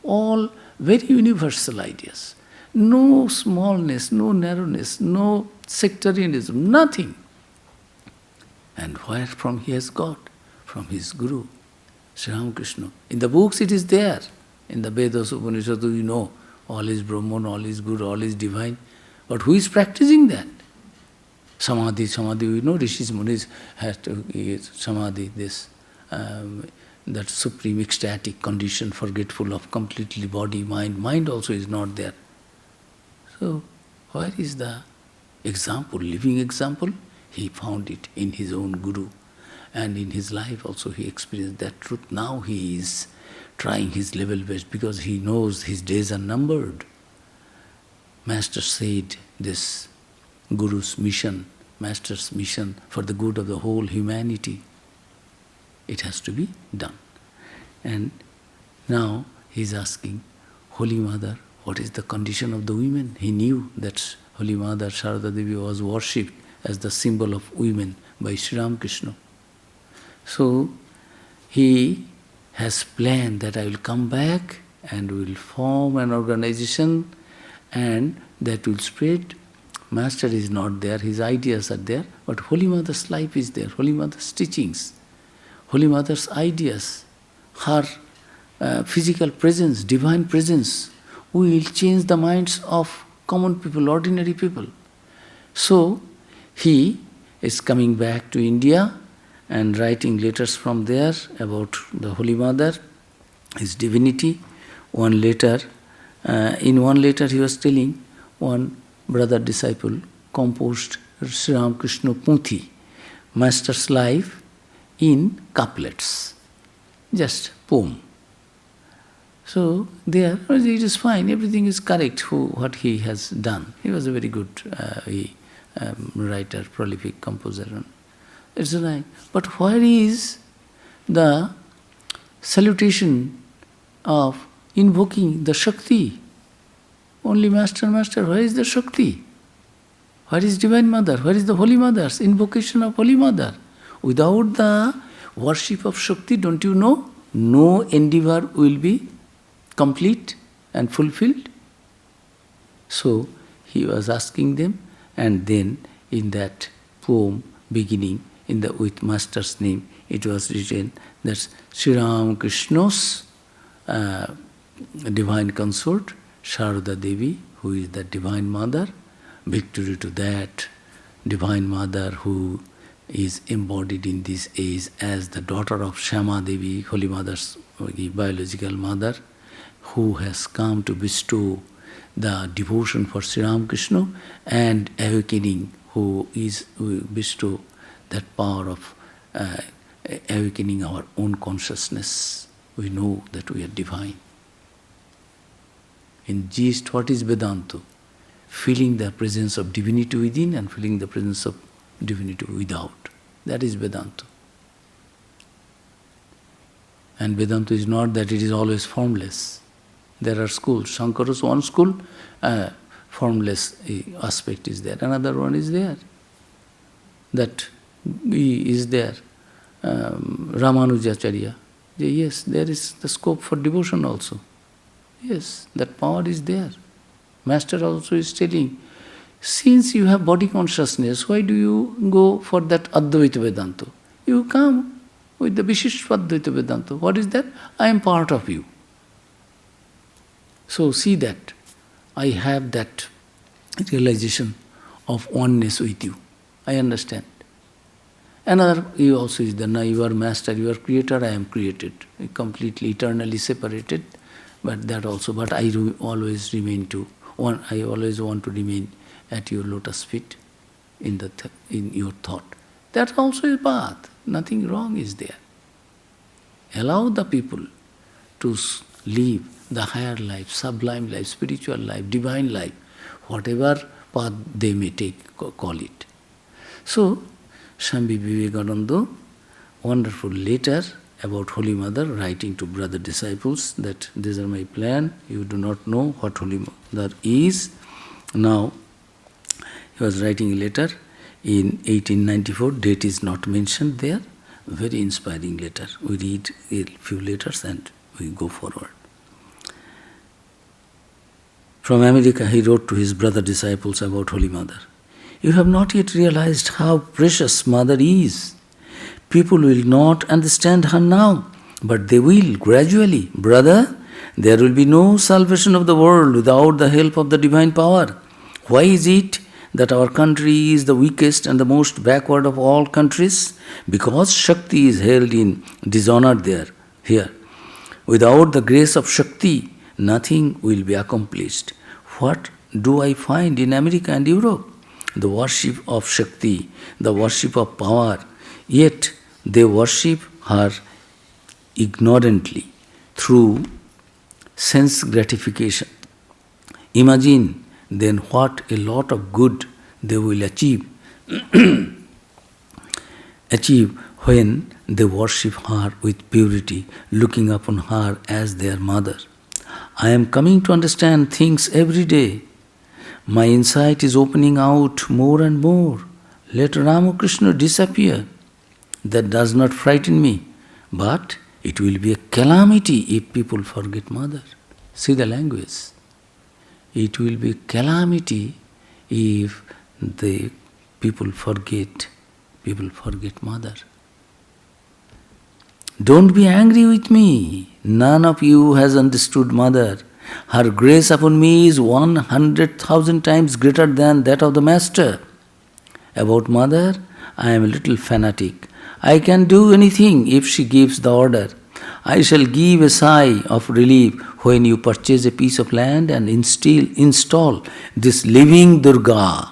All very universal ideas. No smallness, no narrowness, no sectarianism, nothing. And where from he has got? From his Guru, Sri Ramakrishna. In the books it is there. In the Vedas, Upanishads, you know, all is Brahman, all is good, all is divine. But who is practicing that? Samadhi, we know Rishis, Munis has to Samadhi, this, that supreme ecstatic condition, forgetful of completely body, mind. Mind also is not there. So, where is the example, living example? He found it in his own Guru. And in his life also he experienced that truth. Now he is trying his level best because he knows his days are numbered. Master said this Guru's mission, Master's mission for the good of the whole humanity, it has to be done. And now he is asking, Holy Mother, what is the condition of the women? He knew that Holy Mother Sharada Devi was worshipped as the symbol of women by Sri Ramakrishna. So he has planned that I will come back and will form an organization and that will spread. Master is not there, his ideas are there, but Holy Mother's life is there, Holy Mother's teachings, Holy Mother's ideas, her physical presence, divine presence, will change the minds of common people, ordinary people. So he is coming back to India and writing letters from there about the Holy Mother, his divinity. In one letter he was telling, one brother disciple composed Sri Ramakrishna Punthi, Master's life, in couplets, just poem. So there, it is fine, everything is correct for what he has done. He was a very good writer, prolific composer. It's right. But where is the salutation of invoking the Shakti? Only Master, where is the Shakti? Where is Divine Mother? Where is the Holy Mother's invocation of Holy Mother? Without the worship of Shakti, don't you know, no endeavor will be complete and fulfilled. So he was asking them, and then in that poem beginning, with Master's name, it was written that Sri Ramakrishna's divine consort, Sharada Devi, who is the Divine Mother, victory to that Divine Mother who is embodied in this age as the daughter of Shama Devi, Holy Mother's biological mother, who has come to bestow the devotion for Sri Ramakrishna, and awakening, who bestow that power of awakening our own consciousness. We know that we are divine. In gist, what is Vedanta? Feeling the presence of divinity within and feeling the presence of divinity without. That is Vedanta. And Vedanta is not that it is always formless. There are schools. Shankara's one school, formless aspect is there. Another one is there. That is there. Ramanujacharya. Yes, there is the scope for devotion also. Yes, that power is there. Master also is telling, since you have body consciousness, why do you go for that Advaita Vedanta? You come with the Vishishta Advaita Vedanta. What is that? I am part of you. So see that I have that realization of oneness with you. I understand. Another, you also is the, now you are master, you are creator, I am created. Completely, eternally separated. But that also, but I always remain to, I always want to remain at your lotus feet in your thought. That also is path. Nothing wrong is there. Allow the people to live the higher life, sublime life, spiritual life, divine life, whatever path they may take, call it. So, Swami Vivekananda, wonderful letter about Holy Mother, writing to brother disciples that these are my plan, you do not know what Holy Mother is. Now, he was writing a letter in 1894, date is not mentioned there, very inspiring letter. We read a few letters and we go forward. From America, he wrote to his brother disciples about Holy Mother. You have not yet realized how precious Mother is. People will not understand her now, but they will gradually. Brother, there will be no salvation of the world without the help of the divine power. Why is it that our country is the weakest and the most backward of all countries? Because Shakti is held in dishonor here. Without the grace of Shakti, nothing will be accomplished. What do I find in America and Europe? The worship of Shakti, the worship of power, yet they worship her ignorantly through sense gratification. Imagine then what a lot of good they will achieve when they worship her with purity, looking upon her as their mother. I am coming to understand things every day. My insight is opening out more and more. Let Ramakrishna disappear. That does not frighten me, but it will be a calamity if people forget Mother. See the language. It will be a calamity if the people forget Mother. Don't be angry with me. None of you has understood Mother. Her grace upon me is 100,000 times greater than that of the Master. About Mother, I am a little fanatic. I can do anything if she gives the order. I shall give a sigh of relief when you purchase a piece of land and install this living Durga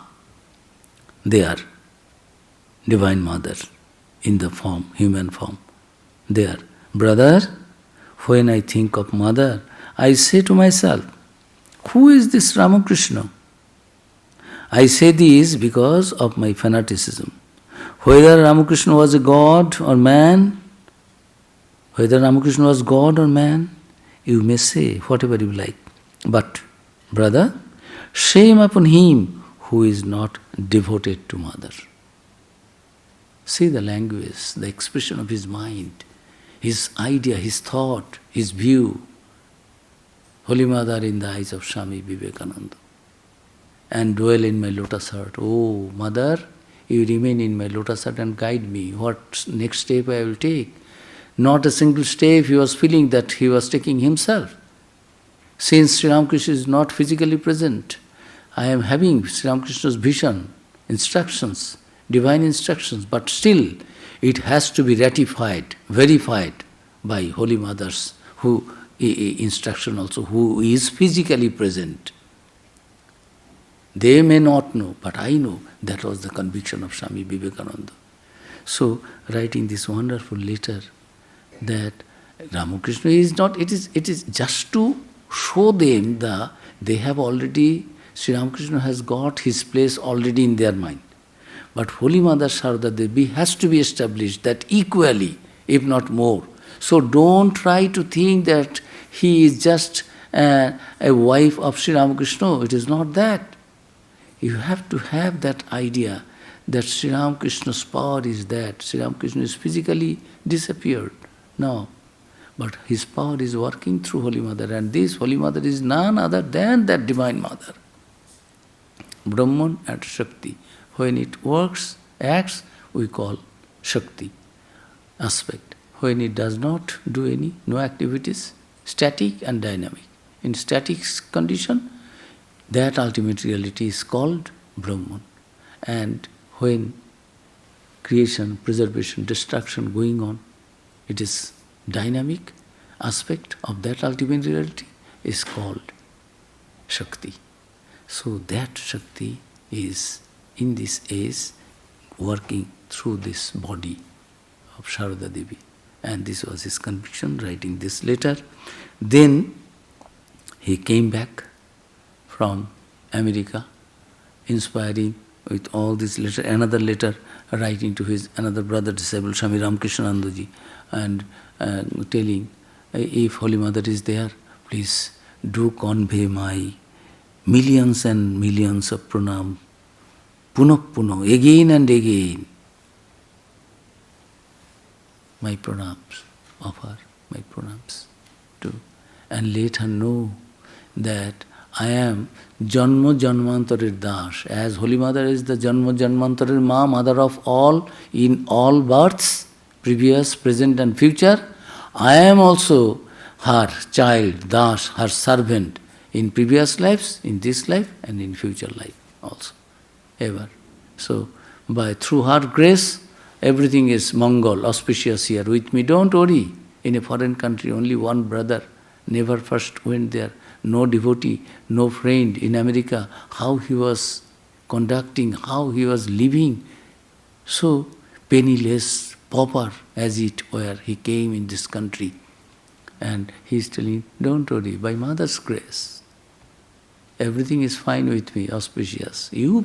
there, Divine Mother, in the form, human form, there. Brother, when I think of Mother, I say to myself, who is this Ramakrishna? I say this because of my fanaticism. Whether Ramakrishna was a god or man, you may say whatever you like. But, brother, shame upon him who is not devoted to Mother. See the language, the expression of his mind, his idea, his thought, his view. Holy Mother in the eyes of Swami Vivekananda. And dwell in my lotus heart. Oh, Mother, you remain in my lotus heart and guide me. What next step I will take? Not a single step he was feeling that he was taking himself. Since Sri Ramakrishna is not physically present, I am having Sri Ramakrishna's vision, instructions, divine instructions, but still it has to be ratified, verified by Holy Mothers who instruction also, who is physically present. They may not know, but I know. That was the conviction of Swami Vivekananda. So, writing this wonderful letter, that Ramakrishna is not, it is just to show them they have already, Sri Ramakrishna has got his place already in their mind. But Holy Mother Sharda Devi has to be established that equally, if not more. So don't try to think that he is just a wife of Sri Ramakrishna. It is not that. You have to have that idea that Sri Ramakrishna's power is that. Sri Ramakrishna is physically disappeared. No. But his power is working through Holy Mother, and this Holy Mother is none other than that Divine Mother. Brahman and Shakti. When it works, acts, we call Shakti aspect. When it does not do any, no activities, static and dynamic. In static condition, that ultimate reality is called Brahman. And when creation, preservation, destruction going on, it is dynamic aspect of that ultimate reality is called Shakti. So that Shakti is in this age working through this body of Sharada Devi. And this was his conviction, writing this letter. Then he came back from America, inspiring with all this letter, another letter writing to his another brother disciple, Swami Ramakrishnanandaji, and telling, if Holy Mother is there, please do convey my millions and millions of pranam, puno, again and again. My pranams, offer my pranams to, and let her know that I am Janma Janmantarir Das. As Holy Mother is the Janma Janmantarir Ma, mother of all, in all births, previous, present and future, I am also her child, Das, her servant, in previous lives, in this life and in future life also, ever. So, through her grace, everything is Mongol, auspicious here with me. Don't worry, in a foreign country, only one brother never first went there, no devotee, no friend in America, how he was conducting, how he was living. So penniless, pauper as it were, he came in this country. And he is telling, don't worry, by Mother's grace, everything is fine with me, auspicious. You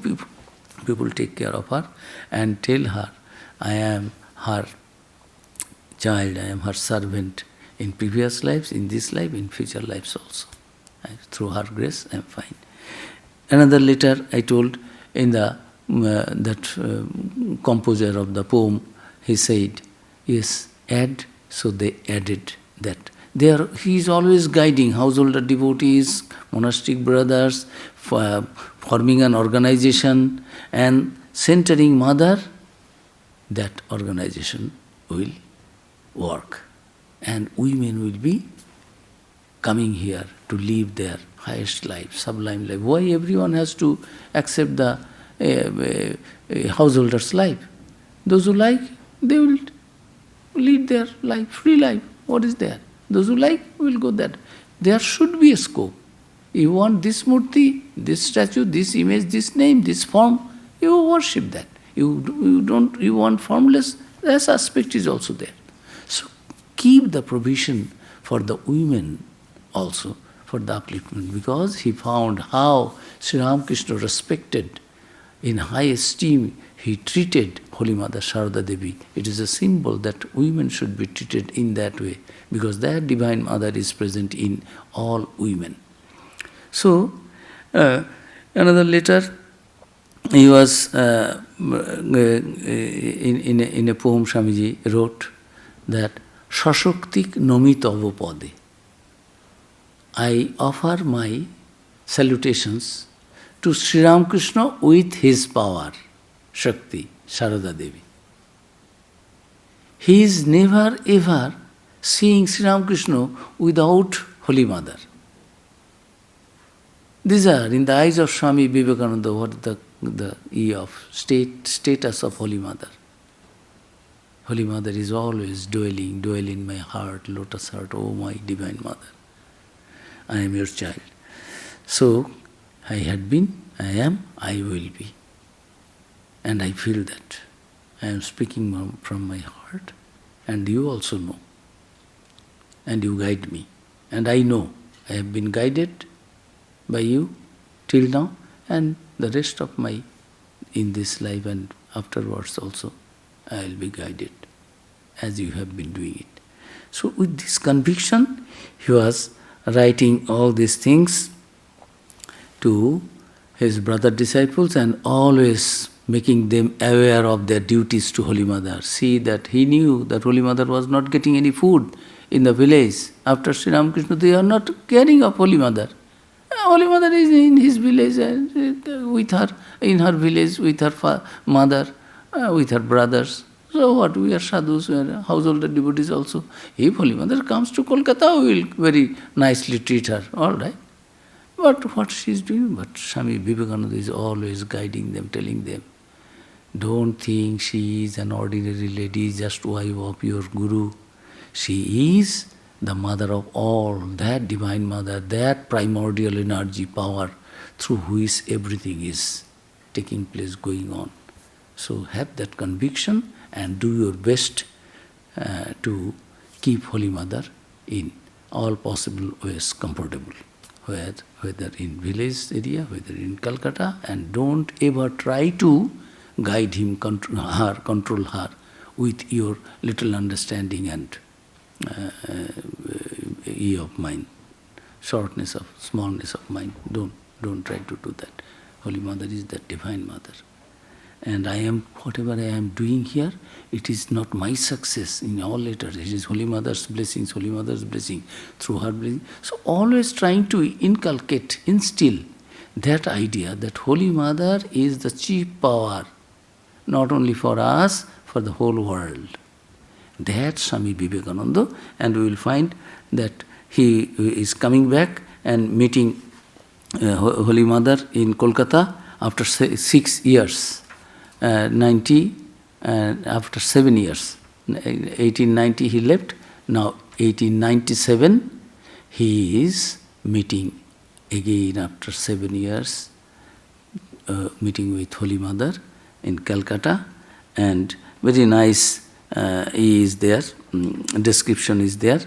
people take care of her and tell her, I am her child, I am her servant in previous lives, in this life, in future lives also. Through her grace, I am fine. Another letter I told in the composer of the poem, he said, yes, add, so they added that. He is always guiding householder devotees, monastic brothers, forming an organization and centering Mother, that organization will work. And women will be coming here to live their highest life, sublime life. Why everyone has to accept the householder's life? Those who like, they will lead their life, free life. What is there? Those who like will go there. There should be a scope. You want this murti, this statue, this image, this name, this form, you worship that. You want formless, that aspect is also there. So keep the provision for the women also, for the upliftment, because he found how Sri Ramakrishna respected, in high esteem, he treated Holy Mother Sharada Devi. It is a symbol that women should be treated in that way, because that Divine Mother is present in all women. So, another letter, he was, in a poem Swamiji wrote that, Sashaktik nomit avapade. I offer my salutations to Sri Ramakrishna with his power, Shakti, Sharada Devi. He is never ever seeing Sri Ramakrishna without Holy Mother. These are, in the eyes of Swami Vivekananda, what is the status of Holy Mother. Holy Mother is always dwell in my heart, lotus heart, oh my Divine Mother. I am your child. So, I had been, I am, I will be. And I feel that. I am speaking from my heart, and you also know. And you guide me. And I know I have been guided by you till now, and the rest of my, in this life and afterwards also, I will be guided as you have been doing it. So with this conviction, he was writing all these things to his brother disciples and always making them aware of their duties to Holy Mother. See that he knew that Holy Mother was not getting any food in the village. After Sri Ramakrishna, they are not caring of Holy Mother. Holy Mother is in his village, with her, in her village, with her mother, with her brothers. So what? We are sadhus, we are householder devotees also. If Holy Mother comes to Kolkata, we will very nicely treat her, all right. But what she is doing? But Swami Vivekananda is always guiding them, telling them, don't think she is an ordinary lady, just wife of your Guru. She is the mother of all, that divine mother, that primordial energy, power, through which everything is taking place, going on. So have that conviction and do your best to keep Holy Mother in all possible ways comfortable, whether in village area, whether in Calcutta, and don't ever try to guide him, control her with your little understanding and of mind, shortness of, smallness of mind. Don't try to do that. Holy Mother is that divine mother. And whatever I am doing here, it is not my success in all letters. It is Holy Mother's blessings, Holy Mother's blessing, through her blessing. So always trying to inculcate, instill that idea that Holy Mother is the chief power, not only for us, for the whole world. That's Swami Vivekananda, and we will find that he is coming back and meeting Holy Mother in Kolkata after 6 years. 90, after 7 years. 1890 he left, now 1897 he is meeting again after 7 years, meeting with Holy Mother in Calcutta, and very nice is there, description is there.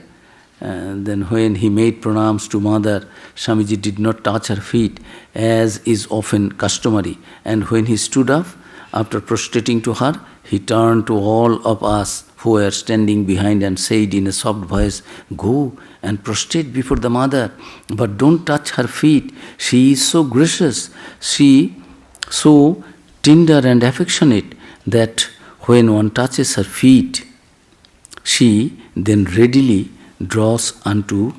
Then when he made pranams to Mother, Swamiji did not touch her feet as is often customary, and when he stood up, after prostrating to her, he turned to all of us who were standing behind and said in a soft voice, "Go and prostrate before the Mother, but don't touch her feet. She is so gracious, she so tender and affectionate that when one touches her feet, she then readily draws unto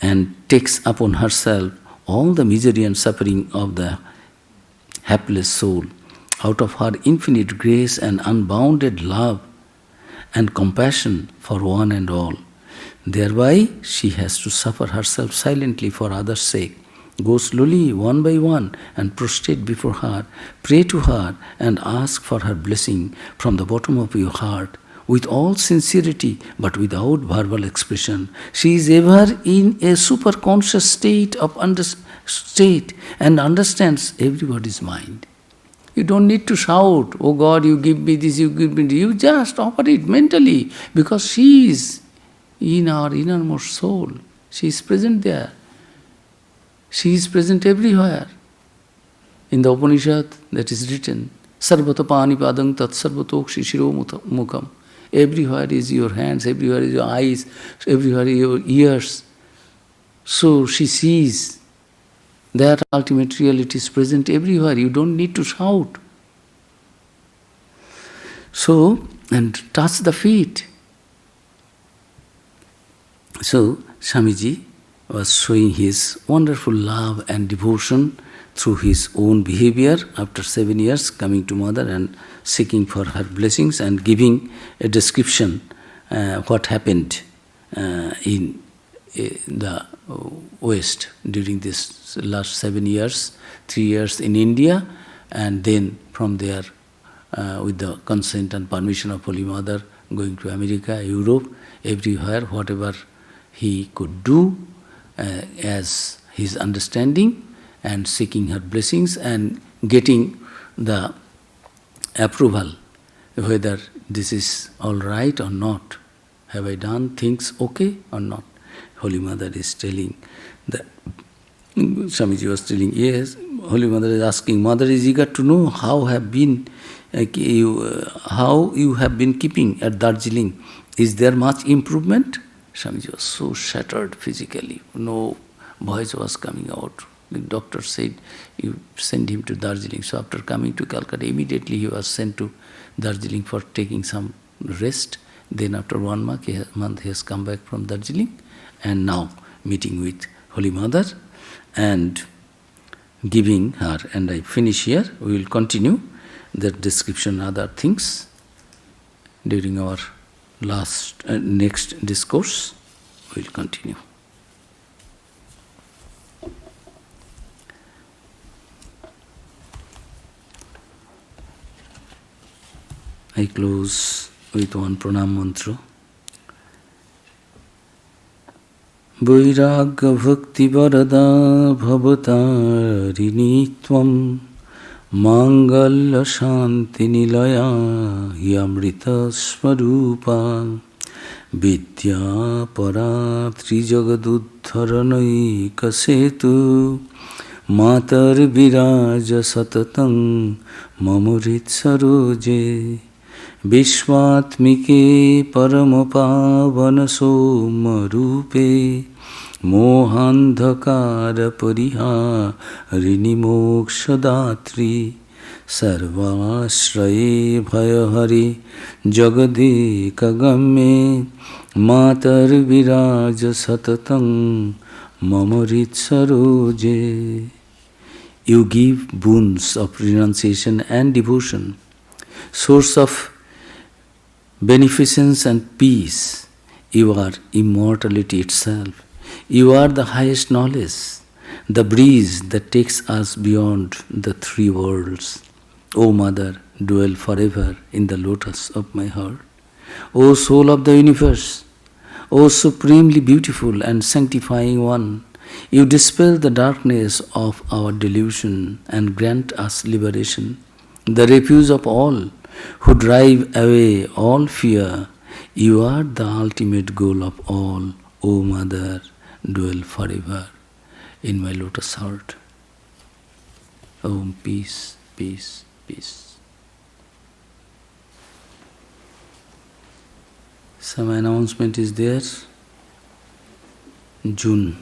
and takes upon herself all the misery and suffering of the hapless soul. Out of her infinite grace and unbounded love and compassion for one and all. Thereby she has to suffer herself silently for others' sake. Go slowly, one by one, and prostrate before her, pray to her, and ask for her blessing from the bottom of your heart, with all sincerity, but without verbal expression. She is ever in a superconscious state and understands everybody's mind. You don't need to shout, "Oh God, you give me this, you give me this." You just offer it mentally, because she is in our innermost soul. She is present there. She is present everywhere. In the Upanishad, that is written, "Sarvata pani padang tat sarvatokshi shiro mukham." Everywhere is your hands, everywhere is your eyes, everywhere is your ears. So she sees that ultimate reality is present everywhere. You don't need to shout. So, and touch the feet. So, Swamiji was showing his wonderful love and devotion through his own behavior after 7 years, coming to Mother and seeking for her blessings and giving a description what happened in the West during this last 7 years, 3 years in India, and then from there, with the consent and permission of Holy Mother, going to America, Europe, everywhere, whatever he could do as his understanding, and seeking her blessings and getting the approval, whether this is all right or not. Have I done things okay or not? Holy Mother is telling that, Swamiji was telling, yes, Holy Mother is asking, Mother is eager to know how you have been keeping at Darjeeling. Is there much improvement? Swamiji was so shattered physically, no voice was coming out. The doctor said, you send him to Darjeeling. So after coming to Calcutta, immediately he was sent to Darjeeling for taking some rest. Then after 1 month, he has come back from Darjeeling, and now meeting with Holy Mother. and giving her. And I finish here. We will continue that description, other things during our next discourse. We will continue. I close with one pranam mantra. Vairagya bhakti varada bhavatarini tvam mangalya shanti nilaya yamrita swarupa vidya paratri jagaduddharanai kasetu matar viraja satatam mamurit saroje Vishwatmike paramapavana somarupe mohandhakara pariharini mokshadatri sarvashraye bhayahari jagade kagamme matar viraja satatam mamarit saroje. You give boons of renunciation and devotion, source of beneficence and peace. You are immortality itself. You are the highest knowledge, the breeze that takes us beyond the three worlds. O Mother, dwell forever in the lotus of my heart. O Soul of the universe, O supremely beautiful and sanctifying one, you dispel the darkness of our delusion and grant us liberation, the refuge of all who drive away all fear. You are the ultimate goal of all. O Mother, dwell forever in my lotus heart. Om, peace, peace, peace. Some announcement is there. June,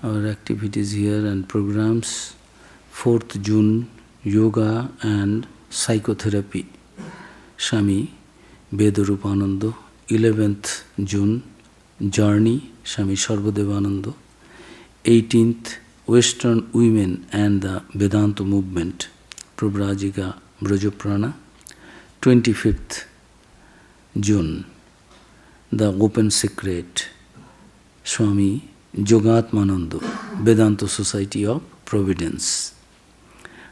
our activities here and programs. 4th June, yoga and psychotherapy, Swami Vedarupananda. 11th June, journey, Swami Sarvadevananda. 18th, Western women and the Vedanta movement, Prabhrajika Brajaprana. 25th June, the open secret, Swami Yogatmananda, Vedanta Society of Providence.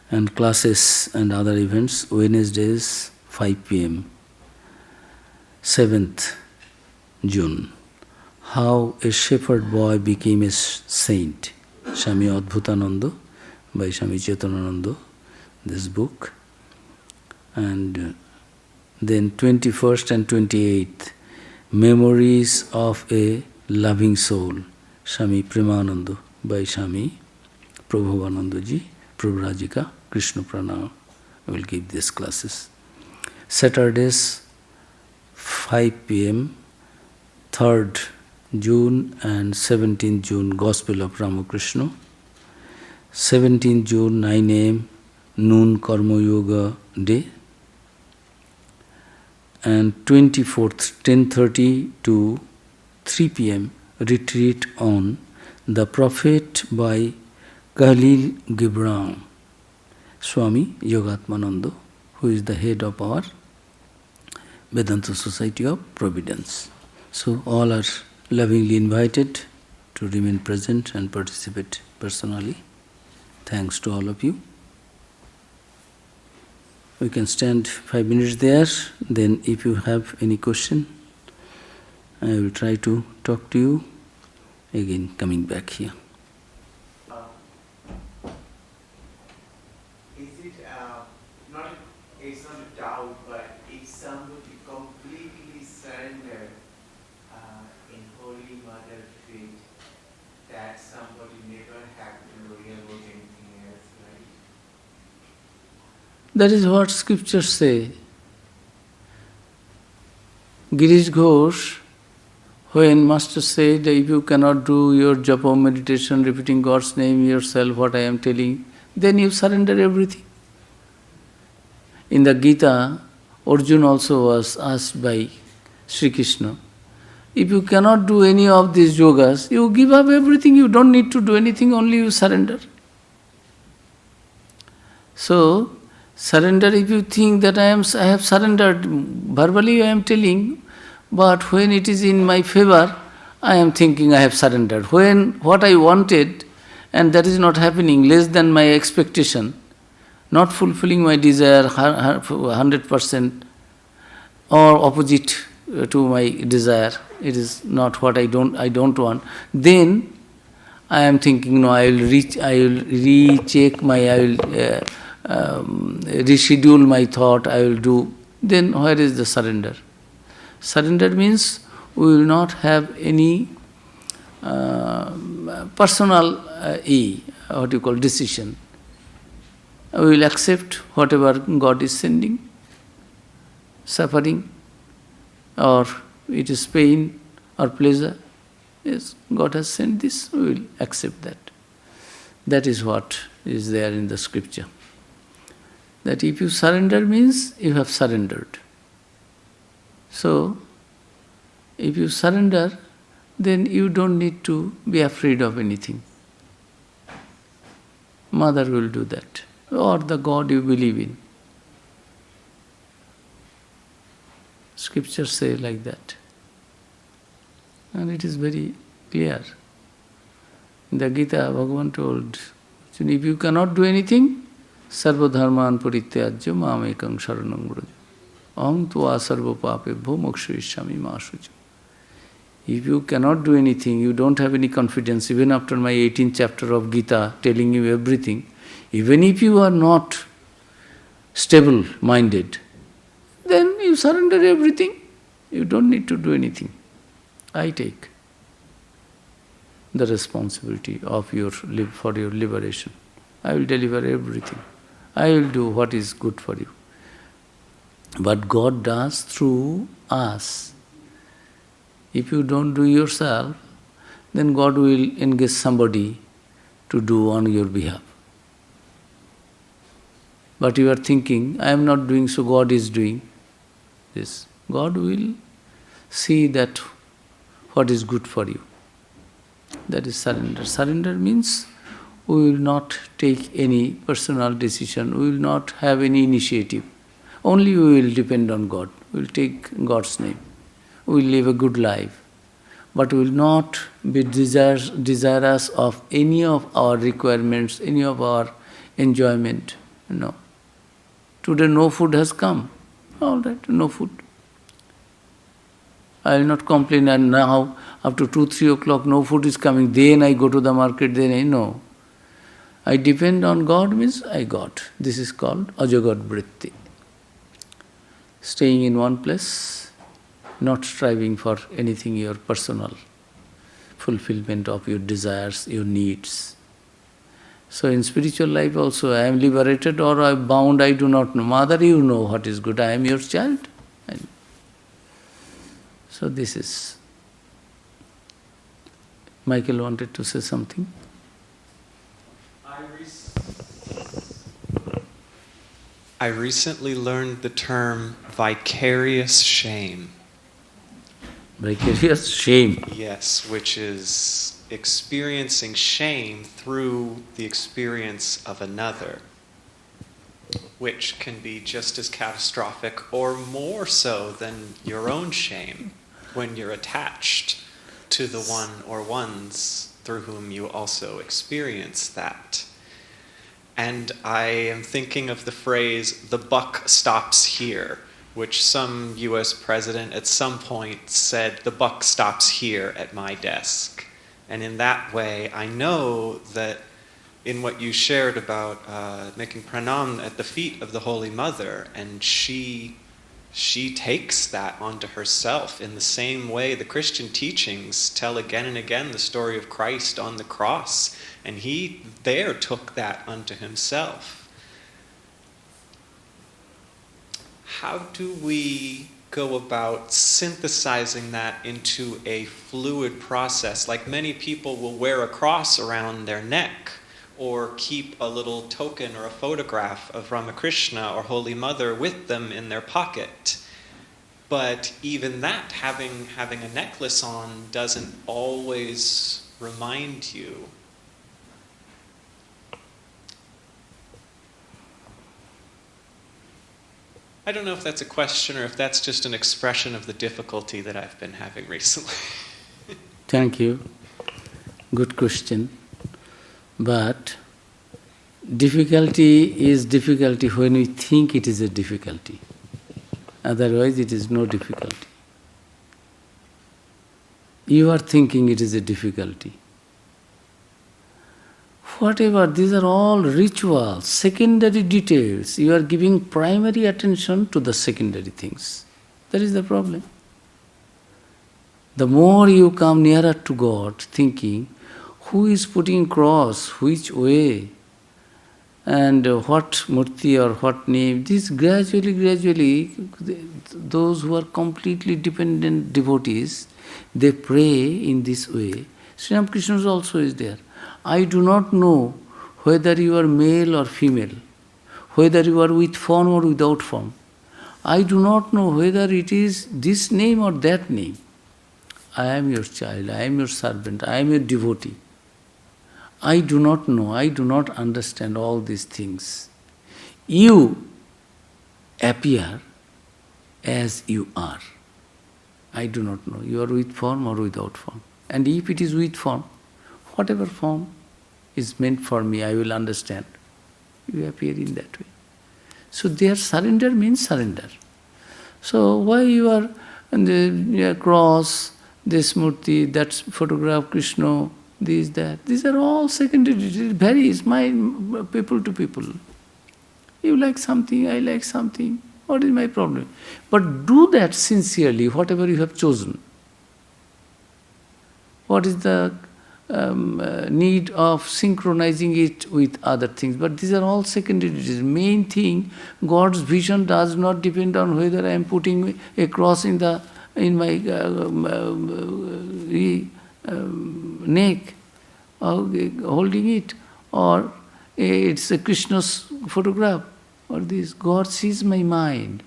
And classes and other events, Wednesdays, 5 p.m. 7th June, How a Shepherd Boy Became a Saint, Swami Adbhutananda by Swami Chaitananda, this book. And then 21st and 28th, Memories of a Loving Soul, Swami Premananda by Swami Prabhuvanandaji, Prabhrajika Krishna Pranam. I will give these classes. Saturdays, 5 p.m., 3rd June and 17th June, Gospel of Ramakrishna. 17th June, 9 a.m., Noon Karma Yoga Day. And 24th, 10:30 to 3 p.m., retreat on The Prophet by Khalil Gibran, Swami Yogatmananda, who is the head of our Vedanta Society of Providence. So all are lovingly invited to remain present and participate personally. Thanks to all of you. We can stand 5 minutes there. Then if you have any question, I will try to talk to you. Again, coming back here. It's not a doubt, but if somebody completely surrendered in Holy Mother feet, that somebody never had to worry about anything else, right? That is what scriptures say. Girish Ghosh, when Master said that if you cannot do your japa meditation, repeating God's name yourself, what I am telling, then you surrender everything. In the Gita, Arjuna also was asked by Sri Krishna, If you cannot do any of these yogas, you give up everything, you don't need to do anything, only you surrender. So, surrender, if you think that I have surrendered, verbally I am telling, but when it is in my favor, I am thinking I have surrendered. When what I wanted, and that is not happening, less than my expectation, not fulfilling my desire 100%, or opposite to my desire, it is not what I don't want, then I am thinking, no, I will recheck I will reschedule my thought, I will do. Then where is the surrender? Surrender means we will not have any personal decision. We will accept whatever God is sending, suffering, or it is pain or pleasure. Yes, God has sent this, we will accept that. That is what is there in the scripture. That if you surrender means you have surrendered. So, if you surrender, then you don't need to be afraid of anything. Mother will do that, or the God you believe in. Scriptures say like that. And it is very clear. In the Gita, Bhagavan told, if you cannot do anything, sarva dharman parityajya mam ekam sharanam vraja. Aham tva sarva papebhyo mokshayishyami ma shucha. If you cannot do anything, you don't have any confidence, even after my 18th chapter of Gita telling you everything, even if you are not stable-minded, then you surrender everything. You don't need to do anything. I take the responsibility of for your liberation. I will deliver everything. I will do what is good for you. But God does through us. If you don't do yourself, then God will engage somebody to do on your behalf. But you are thinking, I am not doing, so God is doing this. God will see that what is good for you. That is surrender. Surrender means we will not take any personal decision, we will not have any initiative. Only we will depend on God. We will take God's name. We will live a good life. But we will not be desirous of any of our requirements, any of our enjoyment. No. Today no food has come. All right, no food. I will not complain, and now after 2-3 o'clock no food is coming, then I go to the market, then I know. I depend on God means I got. This is called ajagad vritti. Staying in one place, not striving for anything, your personal fulfillment of your desires, your needs. So in spiritual life also, I am liberated or I am bound, I do not know. Mother, you know what is good, I am your child. So this is. Michael wanted to say something. I recently learned the term vicarious shame. Vicarious shame. Yes, which is experiencing shame through the experience of another, which can be just as catastrophic or more so than your own shame when you're attached to the one or ones through whom you also experience that. And I am thinking of the phrase, the buck stops here, which some US president at some point said, the buck stops here at my desk. And in that way, I know that in what you shared about making pranam at the feet of the Holy Mother, and she takes that onto herself in the same way the Christian teachings tell again and again the story of Christ on the cross, and he there took that unto himself. How do we go about synthesizing that into a fluid process? Like many people will wear a cross around their neck, or keep a little token or a photograph of Ramakrishna or Holy Mother with them in their pocket. But even that, having a necklace on doesn't always remind you. I don't know if that's a question or if that's just an expression of the difficulty that I've been having recently. Thank you. Good question. But difficulty is difficulty when we think it is a difficulty. Otherwise, it is no difficulty. You are thinking it is a difficulty. Whatever, these are all rituals, secondary details. You are giving primary attention to the secondary things. That is the problem. The more you come nearer to God, thinking, who is putting cross, which way, and what murti or what name, this gradually, those who are completely dependent devotees, they pray in this way. Sri Ramakrishna also is there. I do not know whether you are male or female, whether you are with form or without form. I do not know whether it is this name or that name. I am your child, I am your servant, I am your devotee. I do not know, I do not understand all these things. You appear as you are. I do not know. You are with form or without form. And if it is with form, whatever form is meant for me, I will understand. You appear in that way. So their surrender means surrender. So why you are on the cross, this murti, that photograph, Krishna, this, that. These are all secondary. It varies people to people. You like something, I like something. What is my problem? But do that sincerely, whatever you have chosen. What is the need of synchronizing it with other things? But these are all secondary. Main thing, God's vision does not depend on whether I am putting a cross in my neck, or holding it, or it's a Krishna's photograph, or this. God sees my mind.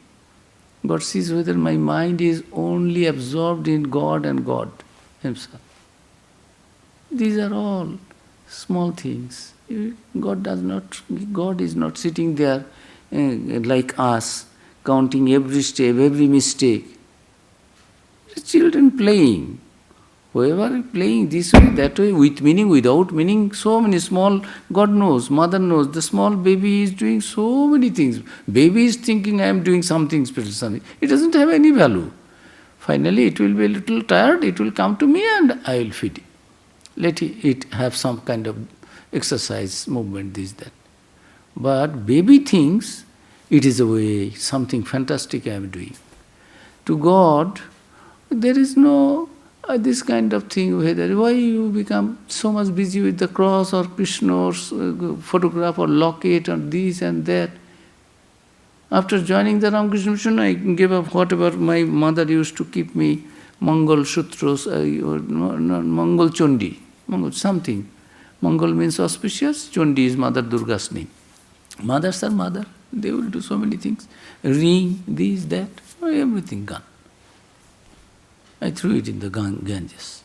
God sees whether my mind is only absorbed in God and God Himself. These are all small things. God is not sitting there like us, counting every step, every mistake. The children playing. Whoever playing this way, that way, with meaning, without meaning, so many small, God knows, mother knows, the small baby is doing so many things. Baby is thinking I am doing something special, something. It doesn't have any value. Finally, it will be a little tired, it will come to me and I will feed it. Let it have some kind of exercise, movement, this, that. But baby thinks it is a way, something fantastic I am doing. To God, there is no this kind of thing, why you become so much busy with the cross or Krishna's photograph or locket or this and that. After joining the Ramakrishna Mission, I gave up whatever my mother used to keep me, Mangal Sutras, or Mangal Chondi, Mangal something. Mangal means auspicious, Chondi is Mother Durga's name. Mothers are mother, they will do so many things. Ring, this, that, everything gone. I threw it in the Ganges.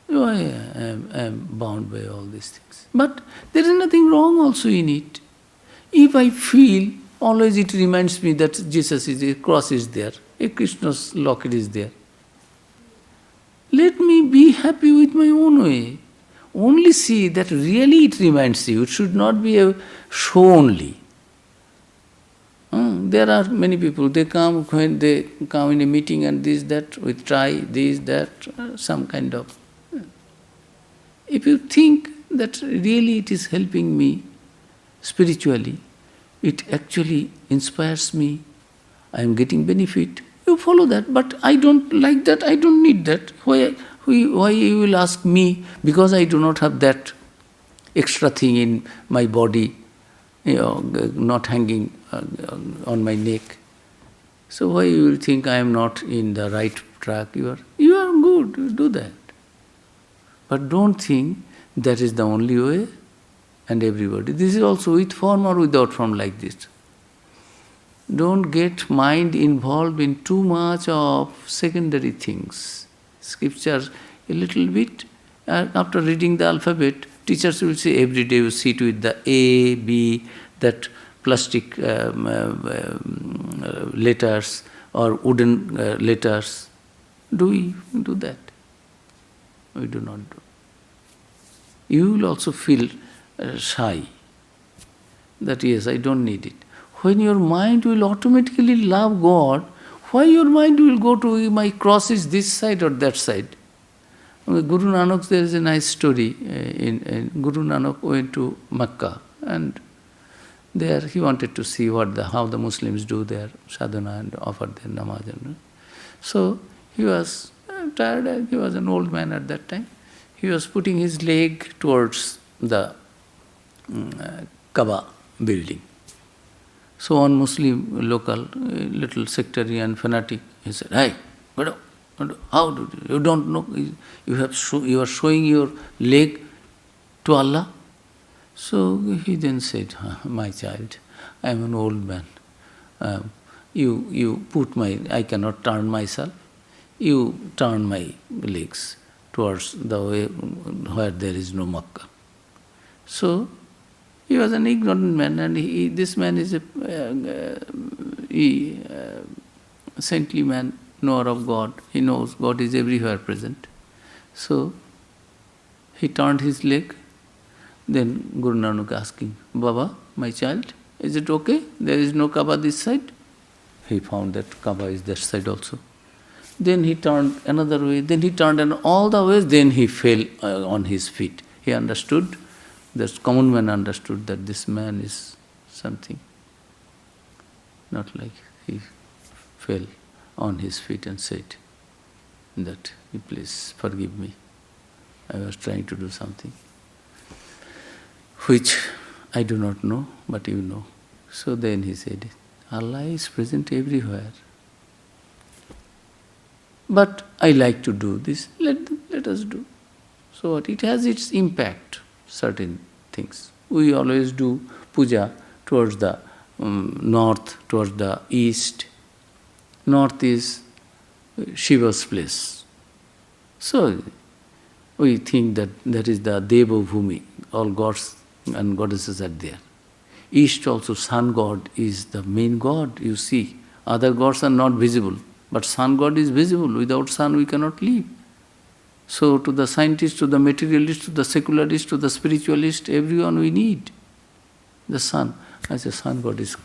So I am bound by all these things. But there is nothing wrong also in it. If I feel, always it reminds me that Jesus is there, cross is there, a Krishna's locket is there. Let me be happy with my own way. Only see that really it reminds you. It should not be a show only. There are many people, they come when they come in a meeting and this, that, with try, this, that, some kind of. If you think that really it is helping me spiritually, it actually inspires me, I am getting benefit, you follow that. But I don't like that, I don't need that. Why you will ask me? Because I do not have that extra thing in my body, not hanging on my neck. So why you will think I am not in the right track? You are good, do that. But don't think that is the only way and everybody. This is also with form or without form like this. don't get mind involved in too much of secondary things. Scriptures, a little bit, after reading the alphabet, teachers will say every day you sit with the A, B, that plastic letters or wooden letters. Do we do that? We do not do. You will also feel shy that yes, I don't need it. When your mind will automatically love God, why your mind will go to my cross is this side or that side? Guru Nanak, there is a nice story. In Guru Nanak went to Mecca, and there he wanted to see how the Muslims do their sadhana and offer their namaz. So he was tired, and he was an old man at that time. He was putting his leg towards the Kaaba building. So one Muslim, local, little sectarian fanatic, he said, "Hey, how do you don't know? You are showing your leg to Allah." So he then said, "My child, I am an old man. You put I cannot turn myself. You turn my legs towards the way where there is no Makkah." So he was an ignorant man, and this man is a saintly man, knower of God. He knows God is everywhere present. So he turned his leg. Then Guru Nanak asking, "Baba, my child, is it okay? There is no Kaaba this side?" He found that Kaaba is that side also. Then he turned another way, then he turned and all the ways, then he fell on his feet. He understood, that common man understood that this man is something, not like he fell on his feet and said that, "Please forgive me, I was trying to do something which I do not know, but you know." So then he said, "Allah is present everywhere. But I like to do this, let us do." So what? It has its impact, certain things. We always do puja towards the north, towards the east. North is Shiva's place. So we think that is the Deva Bhumi, all gods and goddesses are there. East also, sun god is the main god, you see. Other gods are not visible, but sun god is visible. Without sun we cannot live. So to the scientist, to the materialist, to the secularist, to the spiritualist, everyone we need the sun. As the sun god is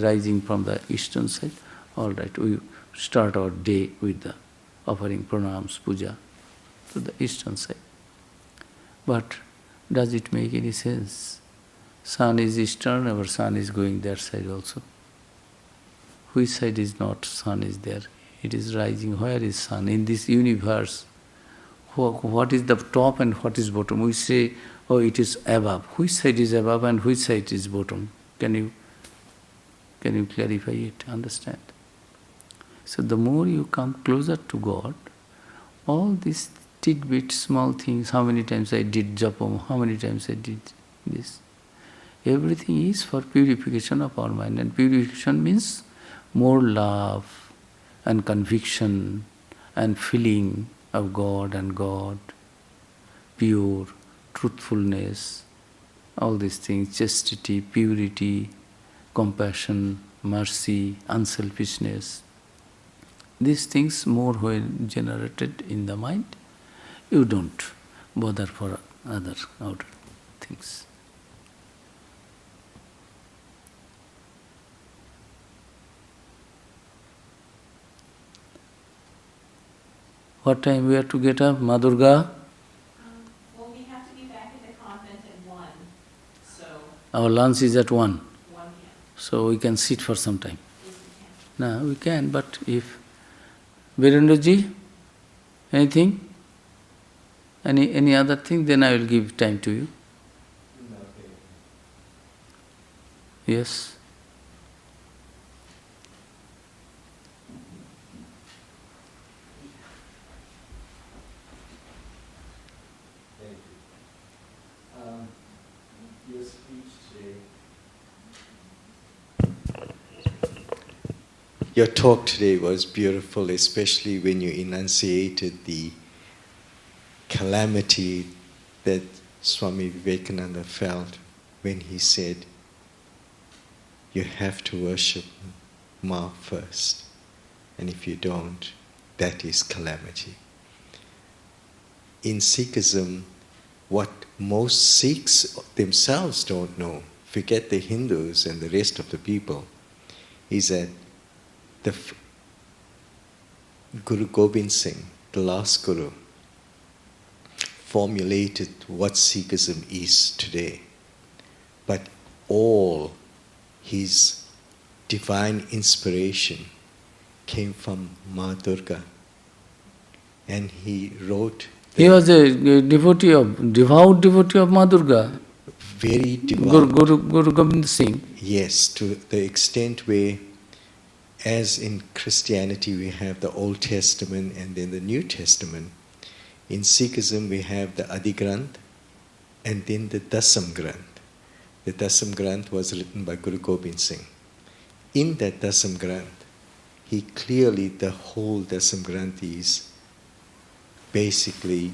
rising from the eastern side, all right, we start our day with the offering pranams, puja to the eastern side. But does it make any sense? Sun is eastern, our sun is going that side also. Which side is not sun is there? It is rising. Where is sun? In this universe, what is the top and what is bottom? We say, oh, it is above. Which side is above and which side is bottom? Can you clarify it, understand? So the more you come closer to God, all these tidbits, small things, how many times I did japam, how many times I did this, everything is for purification of our mind. And purification means more love and conviction and feeling of God and God, pure, truthfulness, all these things, chastity, purity, compassion, mercy, unselfishness. These things more when generated in the mind, you don't bother for other outer things. What time we have to get up, Ma Durga? Well, we have to be back at the convent at 1, so... Our lunch is at 1. 1 p.m. So we can sit for some time. Yes, we can. No, we can, but if... Virendraji, anything? Any other thing? Then I will give time to you. Yes? Your speech today Your talk today was beautiful, especially when you enunciated the calamity that Swami Vivekananda felt when he said, you have to worship Ma first, and if you don't, that is calamity. In Sikhism, what most Sikhs themselves don't know, forget the Hindus and the rest of the people, is that Guru Gobind Singh, the last Guru, formulated what Sikhism is today. But all his divine inspiration came from Ma Durga. And he wrote... He was a devout devotee of Ma Durga. Very devout. Guru Gobind Singh. Yes, to the extent where, as in Christianity we have the Old Testament and then the New Testament, in Sikhism we have the Adi Granth and then the Dasam Granth. The Dasam Granth was written by Guru Gobind Singh. In that Dasam Granth, he clearly, the whole Dasam Granth is basically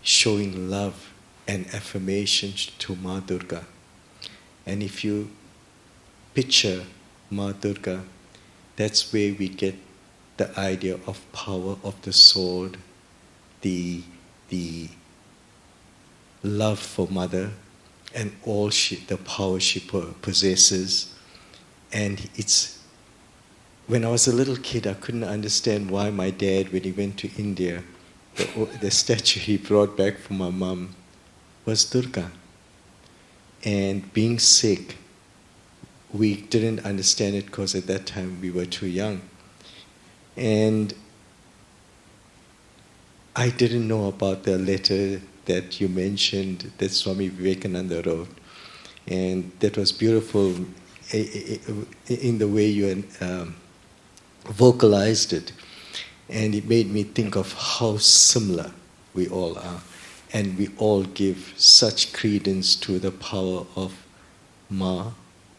showing love and affirmation to Ma Durga. And if you picture Ma Durga, that's where we get the idea of power of the soul, the love for mother, and all the power she possesses. And it's, when I was a little kid, I couldn't understand why my dad, when he went to India, the statue he brought back for my mum was Durga. And being sick, we didn't understand it because at that time we were too young. And I didn't know about the letter that you mentioned that Swami Vivekananda wrote. And that was beautiful in the way you vocalized it. And it made me think of how similar we all are. And we all give such credence to the power of Ma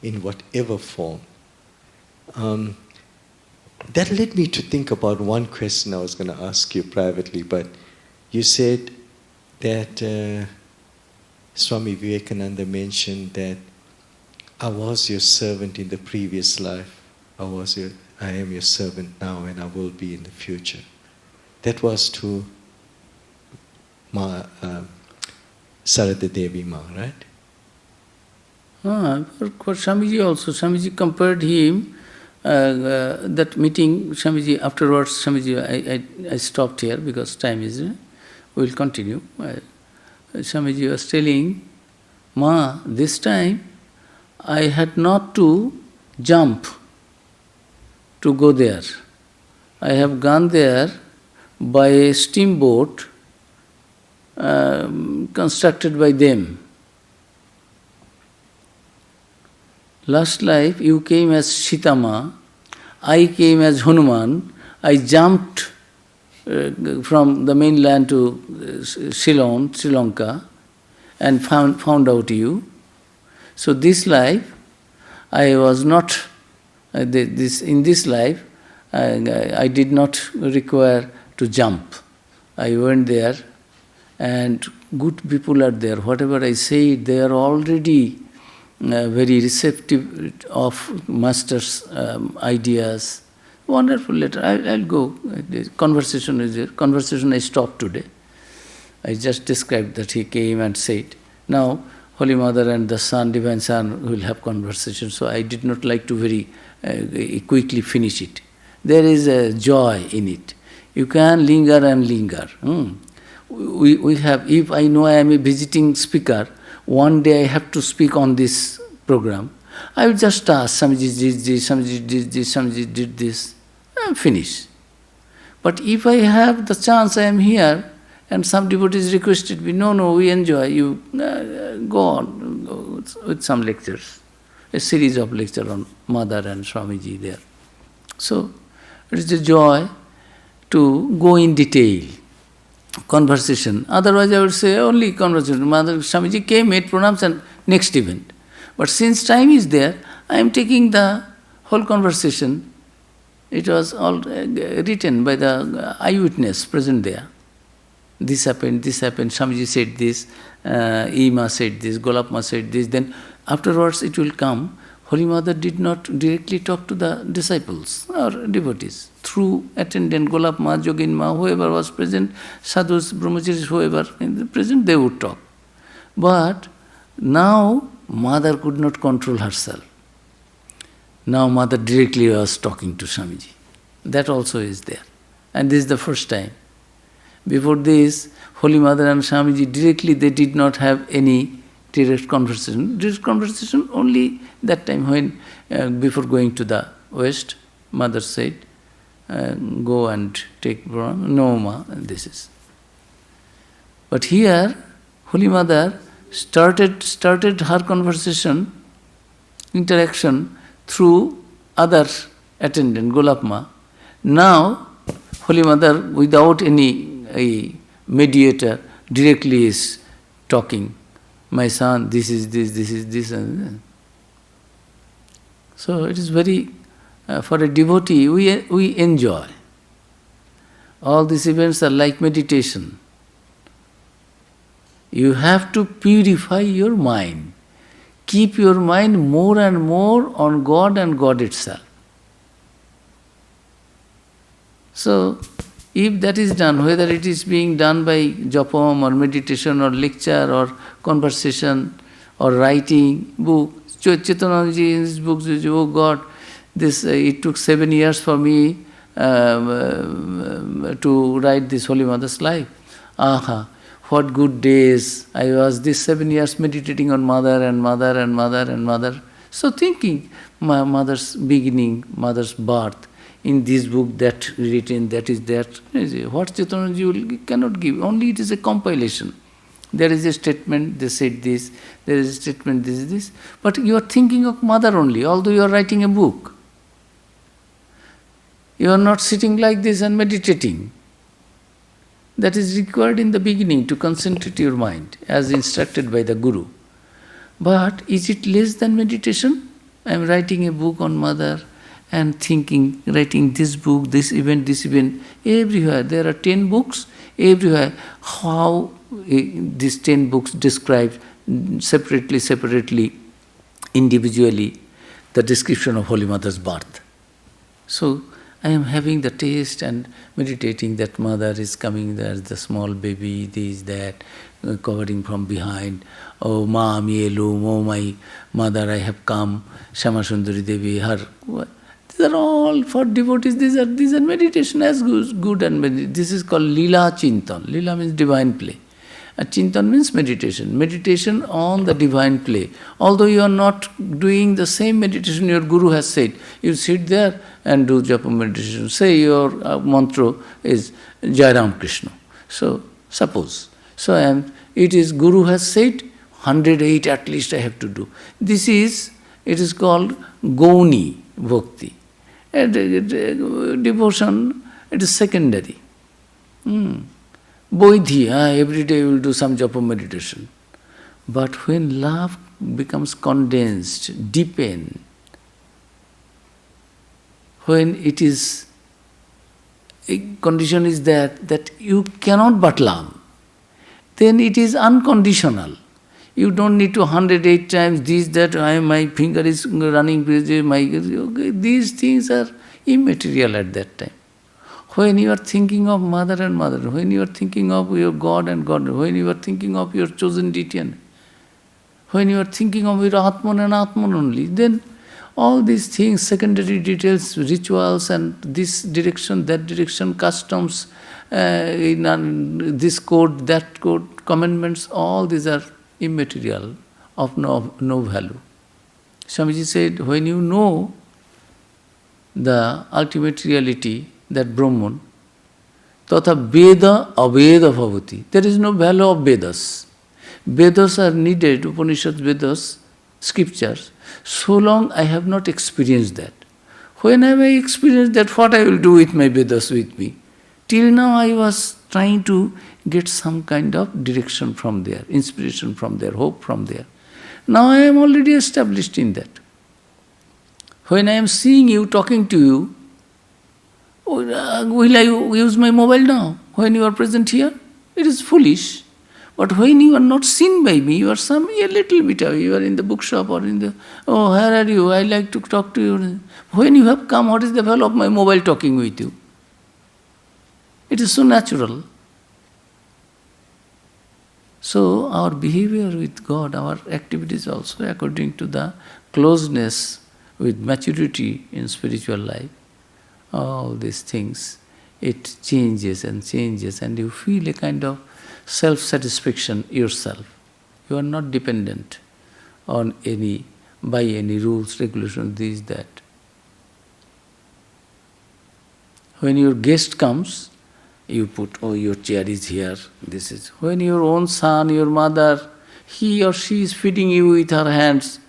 in whatever form. That led me to think about one question I was going to ask you privately, but you said that Swami Vivekananda mentioned that I was your servant in the previous life, I am your servant now and I will be in the future. That was to Sarada Devi Ma, right? For Swamiji also, Swamiji compared him, that meeting, Swamiji, afterwards, Swamiji, I stopped here because time is, we will continue. Swamiji was telling, Ma, this time I had not to jump to go there. I have gone there by a steamboat constructed by them. Last life you came as Sitama, I came as Hanuman, I jumped from the mainland to Ceylon, Sri Lanka, and found out you. So this life, I was not, in this life, I did not require to jump. I went there, and good people are there. Whatever I say, they are already very receptive of Master's ideas. Wonderful letter. I'll go. The conversation is there. Conversation I stopped today. I just described that he came and said. Now, Holy Mother and the Son, Divine Son, will have conversation. So I did not like to very quickly finish it. There is a joy in it. You can linger and linger. We have, if I know I am a visiting speaker, one day I have to speak on this program, I will just ask, Swamiji did this, Swamiji did this, Swamiji did this, and finish. But if I have the chance, I am here, and some devotees requested me, no, we enjoy, you go on with some lectures, a series of lectures on Mother and Swamiji there. So, it is a joy to go in detail. Conversation. Otherwise, I would say only conversation. Mother Swamiji came, made pranams, and next event. But since time is there, I am taking the whole conversation It was all written by the eyewitness present there. This happened, Swamiji said this, Ima said this, Golapma said this. Then afterwards it will come. Holy Mother did not directly talk to the disciples or devotees. Through attendant, Golapma, Joginma, whoever was present, sadhus, brahmacharis, whoever in the present, they would talk. But now Mother could not control herself. Now Mother directly was talking to Swamiji. That also is there. And this is the first time. Before this, Holy Mother and Swamiji directly, they did not have any direct conversation. Direct conversation only that time when, before going to the West, Mother said, go and take Brahma. No, Ma, this is. But here, Holy Mother started her conversation, interaction, through other attendant, Golapma. Now, Holy Mother, without any mediator, directly is talking. My son, this is this, and that. So it is very, for a devotee, we enjoy. All these events are like meditation. You have to purify your mind. Keep your mind more and more on God and God itself. So, if that is done, whether it is being done by japam or meditation or lecture or conversation or writing book, Chaitanyaji in his books says, oh God, this it took 7 years for me to write this Holy Mother's life. Aha! What good days I was this 7 years meditating on Mother and Mother and Mother and Mother. So thinking, my Mother's beginning, Mother's birth, in this book that written, that is that. What Chaitanya cannot give, only it is a compilation. There is a statement, they said this, there is a statement, this is this. But you are thinking of Mother only, although you are writing a book. You are not sitting like this and meditating. That is required in the beginning to concentrate your mind as instructed by the Guru. But is it less than meditation? I am writing a book on Mother and thinking, writing this book, this event, everywhere. There are 10 books, everywhere. How these 10 books describe separately, individually, the description of Holy Mother's birth. So, I am having the taste and meditating that Mother is coming there, the small baby, this, that, covering from behind. Oh, Ma, Mielum, oh my Mother, I have come. Shama Sundari Devi, her. These are all for devotees, these are meditation as good and meditation. This is called Lila Chintan. Lila means divine play. Chintan means meditation. Meditation on the divine play. Although you are not doing the same meditation your Guru has said, you sit there and do japa meditation. Say your mantra is Jai Ram Krishna. So, suppose. So, it is Guru has said, 108 at least I have to do. It is called Gauni Bhakti. Devotion, it is secondary. Bodhi, every day you will do some japa meditation. But when love becomes condensed, deepened, when it is, a condition is that you cannot but love, then it is unconditional. You don't need to 108 times this, that, my finger is running, these things are immaterial at that time. When you are thinking of Mother and Mother, when you are thinking of your God and God, when you are thinking of your chosen deity, when you are thinking of your Atman and Atman only, then all these things, secondary details, rituals and this direction, that direction, customs, this code, that code, commandments, all these are immaterial, of no value. Swamiji said, when you know the ultimate reality, that Brahman, tatha Veda aveda bhavati. There is no value of Vedas. Vedas are needed, Upanishads, Vedas, scriptures. So long I have not experienced that. When have I experienced that, what I will do with my Vedas with me? Till now I was trying to get some kind of direction from there, inspiration from there, hope from there. Now I am already established in that. When I am seeing you, talking to you, Will I use my mobile now when you are present here? It is foolish. But when you are not seen by me, you are a little bit away, you are in the bookshop or in the, oh, where are you? I like to talk to you. When you have come, what is the value of my mobile talking with you? It is so natural. So our behavior with God, our activities also according to the closeness with maturity in spiritual life, all these things, it changes and you feel a kind of self-satisfaction yourself. You are not dependent on by any rules, regulations, this, that. When your guest comes, you put, oh, your chair is here, this is. When your own son, your mother, he or she is feeding you with her hands,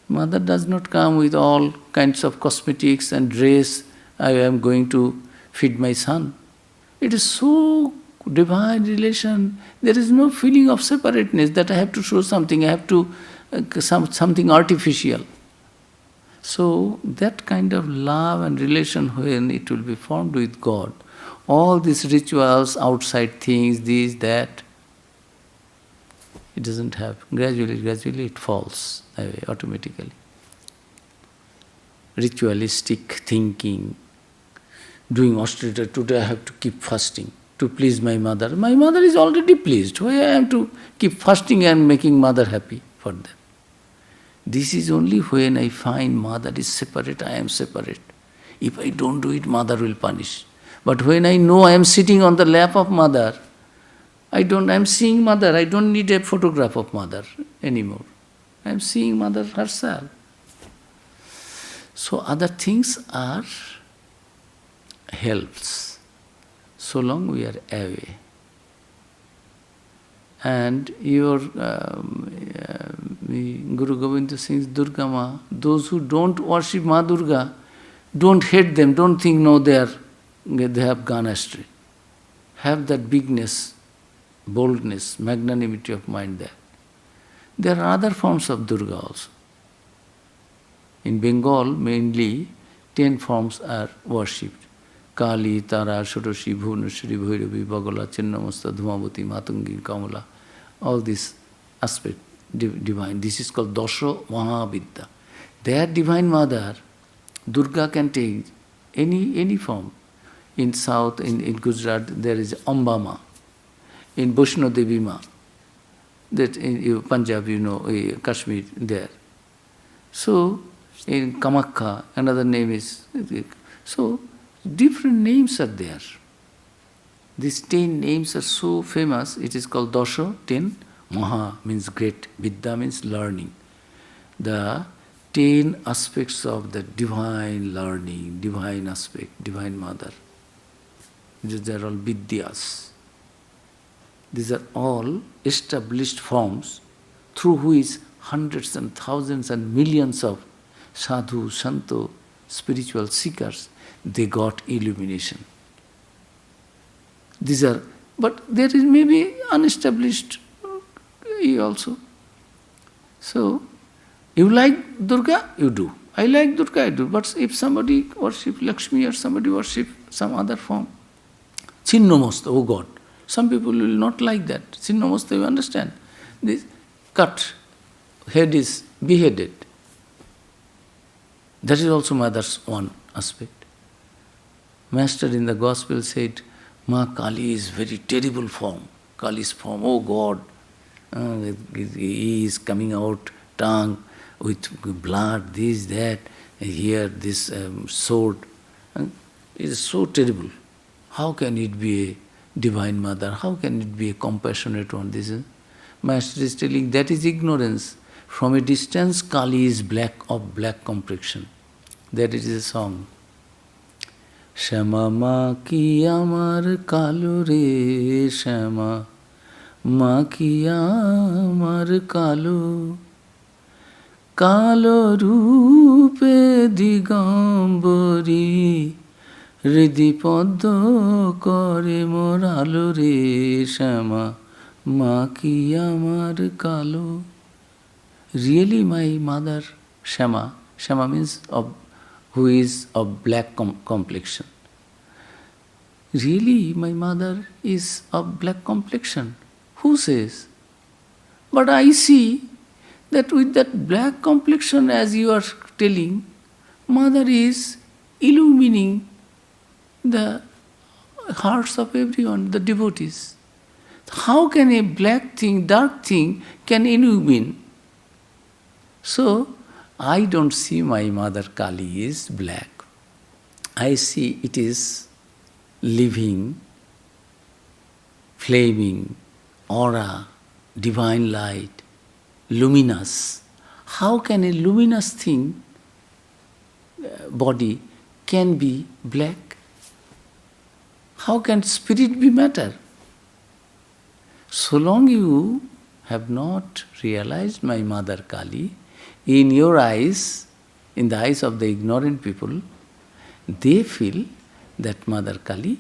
mother does not come with all kinds of cosmetics and dress, I am going to feed my son. It is so divine relation. There is no feeling of separateness that I have to show something, I have to something artificial. So that kind of love and relation when it will be formed with God, all these rituals, outside things, this, that, it doesn't have. Gradually it falls away automatically. Ritualistic thinking, doing austerity, today I have to keep fasting to please my mother. My mother is already pleased. Why I have to keep fasting and making mother happy for them? This is only when I find mother is separate, I am separate. If I don't do it, mother will punish. But when I know I am sitting on the lap of mother, I am seeing mother, I don't need a photograph of mother anymore. I am seeing mother herself. So other things are helps, so long we are away. And your Guru Govinda sings Durga Ma, those who don't worship Ma Durga, don't hate them, don't think no they have gone astray. Have that bigness, boldness, magnanimity of mind there. There are other forms of Durga also. In Bengal, mainly 10 forms are worshipped. Kali, Tara, Shotoshi, Bhuvaneshwari, Bhairavi, Bagala, Chinnamasta, Dhumavati, Matungi, Kamala, all these aspects, divine. This is called Dasha Mahavidya. Their divine mother, Durga, can take any form. In South, in Gujarat, there is Ambama. In Vaishno Devi Ma, that in Punjab, Kashmir, there. So, in Kamakha, another name is. So, different names are there. These 10 names are so famous, it is called Dasha, 10. Maha means great, Vidya means learning. The 10 aspects of the divine learning, divine aspect, divine mother. These are all Vidyas. These are all established forms through which hundreds and thousands and millions of sadhu, santo, spiritual seekers, they got illumination. These are, but there is maybe unestablished also. So, you like Durga, you do. I like Durga, I do. But if somebody worship Lakshmi or somebody worship some other form, Chinnamasta, oh God. Some people will not like that. Chinnamasta, you understand? This cut, head is beheaded. That is also mother's one aspect. Master in the gospel said, Ma Kali is very terrible form. Kali's form, oh God, he is coming out, tongue with blood, this, that, here this sword. It is so terrible. How can it be a divine mother? How can it be a compassionate one? This is, Master is telling that is ignorance. From a distance, Kali is black, of black complexion. That is a song. Shama ma ki amar kalu re shama ma ki amar kalu kalo rupe digambari hridhi paddo kore mor alu re shama ma ki amar kalu. Really my mother Shama, Shama means of who is of black complexion. Really, my mother is of black complexion. Who says? But I see that with that black complexion, as you are telling, mother is illumining the hearts of everyone, the devotees. How can a black thing, dark thing can illumine? So, I don't see my mother Kali is black. I see it is living, flaming, aura, divine light, luminous. How can a luminous thing, body, can be black? How can spirit be matter? So long you have not realized my mother Kali, in your eyes, in the eyes of the ignorant people, they feel that Mother Kali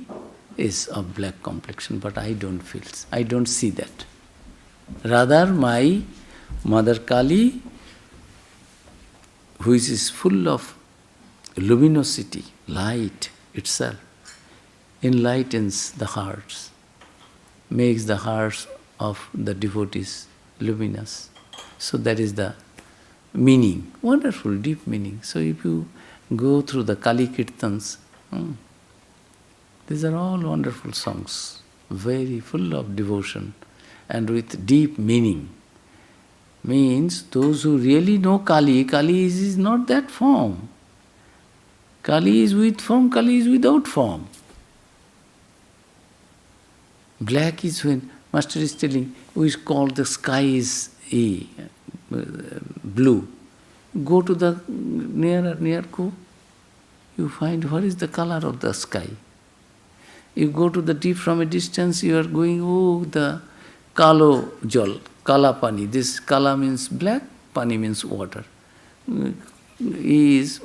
is of black complexion, but I don't feel, I don't see that. Rather, my Mother Kali, which is full of luminosity, light itself, enlightens the hearts, makes the hearts of the devotees luminous. So that is the meaning, wonderful, deep meaning. So if you go through the Kali Kirtans, these are all wonderful songs, very full of devotion and with deep meaning. Means those who really know Kali, Kali is not that form. Kali is with form, Kali is without form. Black is when Master is telling, we call the sky is blue. Go to the near go, you find what is the color of the sky. You go to the deep from a distance, you are going, oh, the kalo jal, kala pani. This kala means black, pani means water.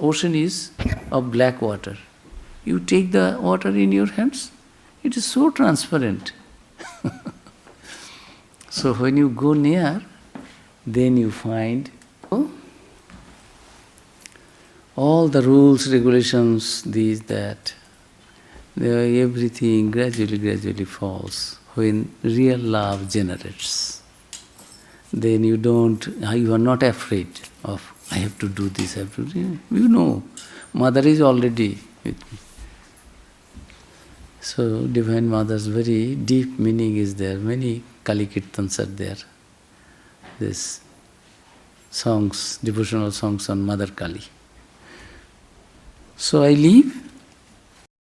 Ocean is of black water. You take the water in your hands, it is so transparent. So when you go near, then you find all the rules, regulations, these, that, everything gradually falls when real love generates. Then you are not afraid of, I have to do this, I have to do this. You know, Mother is already with me. So, Divine Mother's very deep meaning is there. Many Kali Kirtans are there. These songs, devotional songs on Mother Kali. So I leave.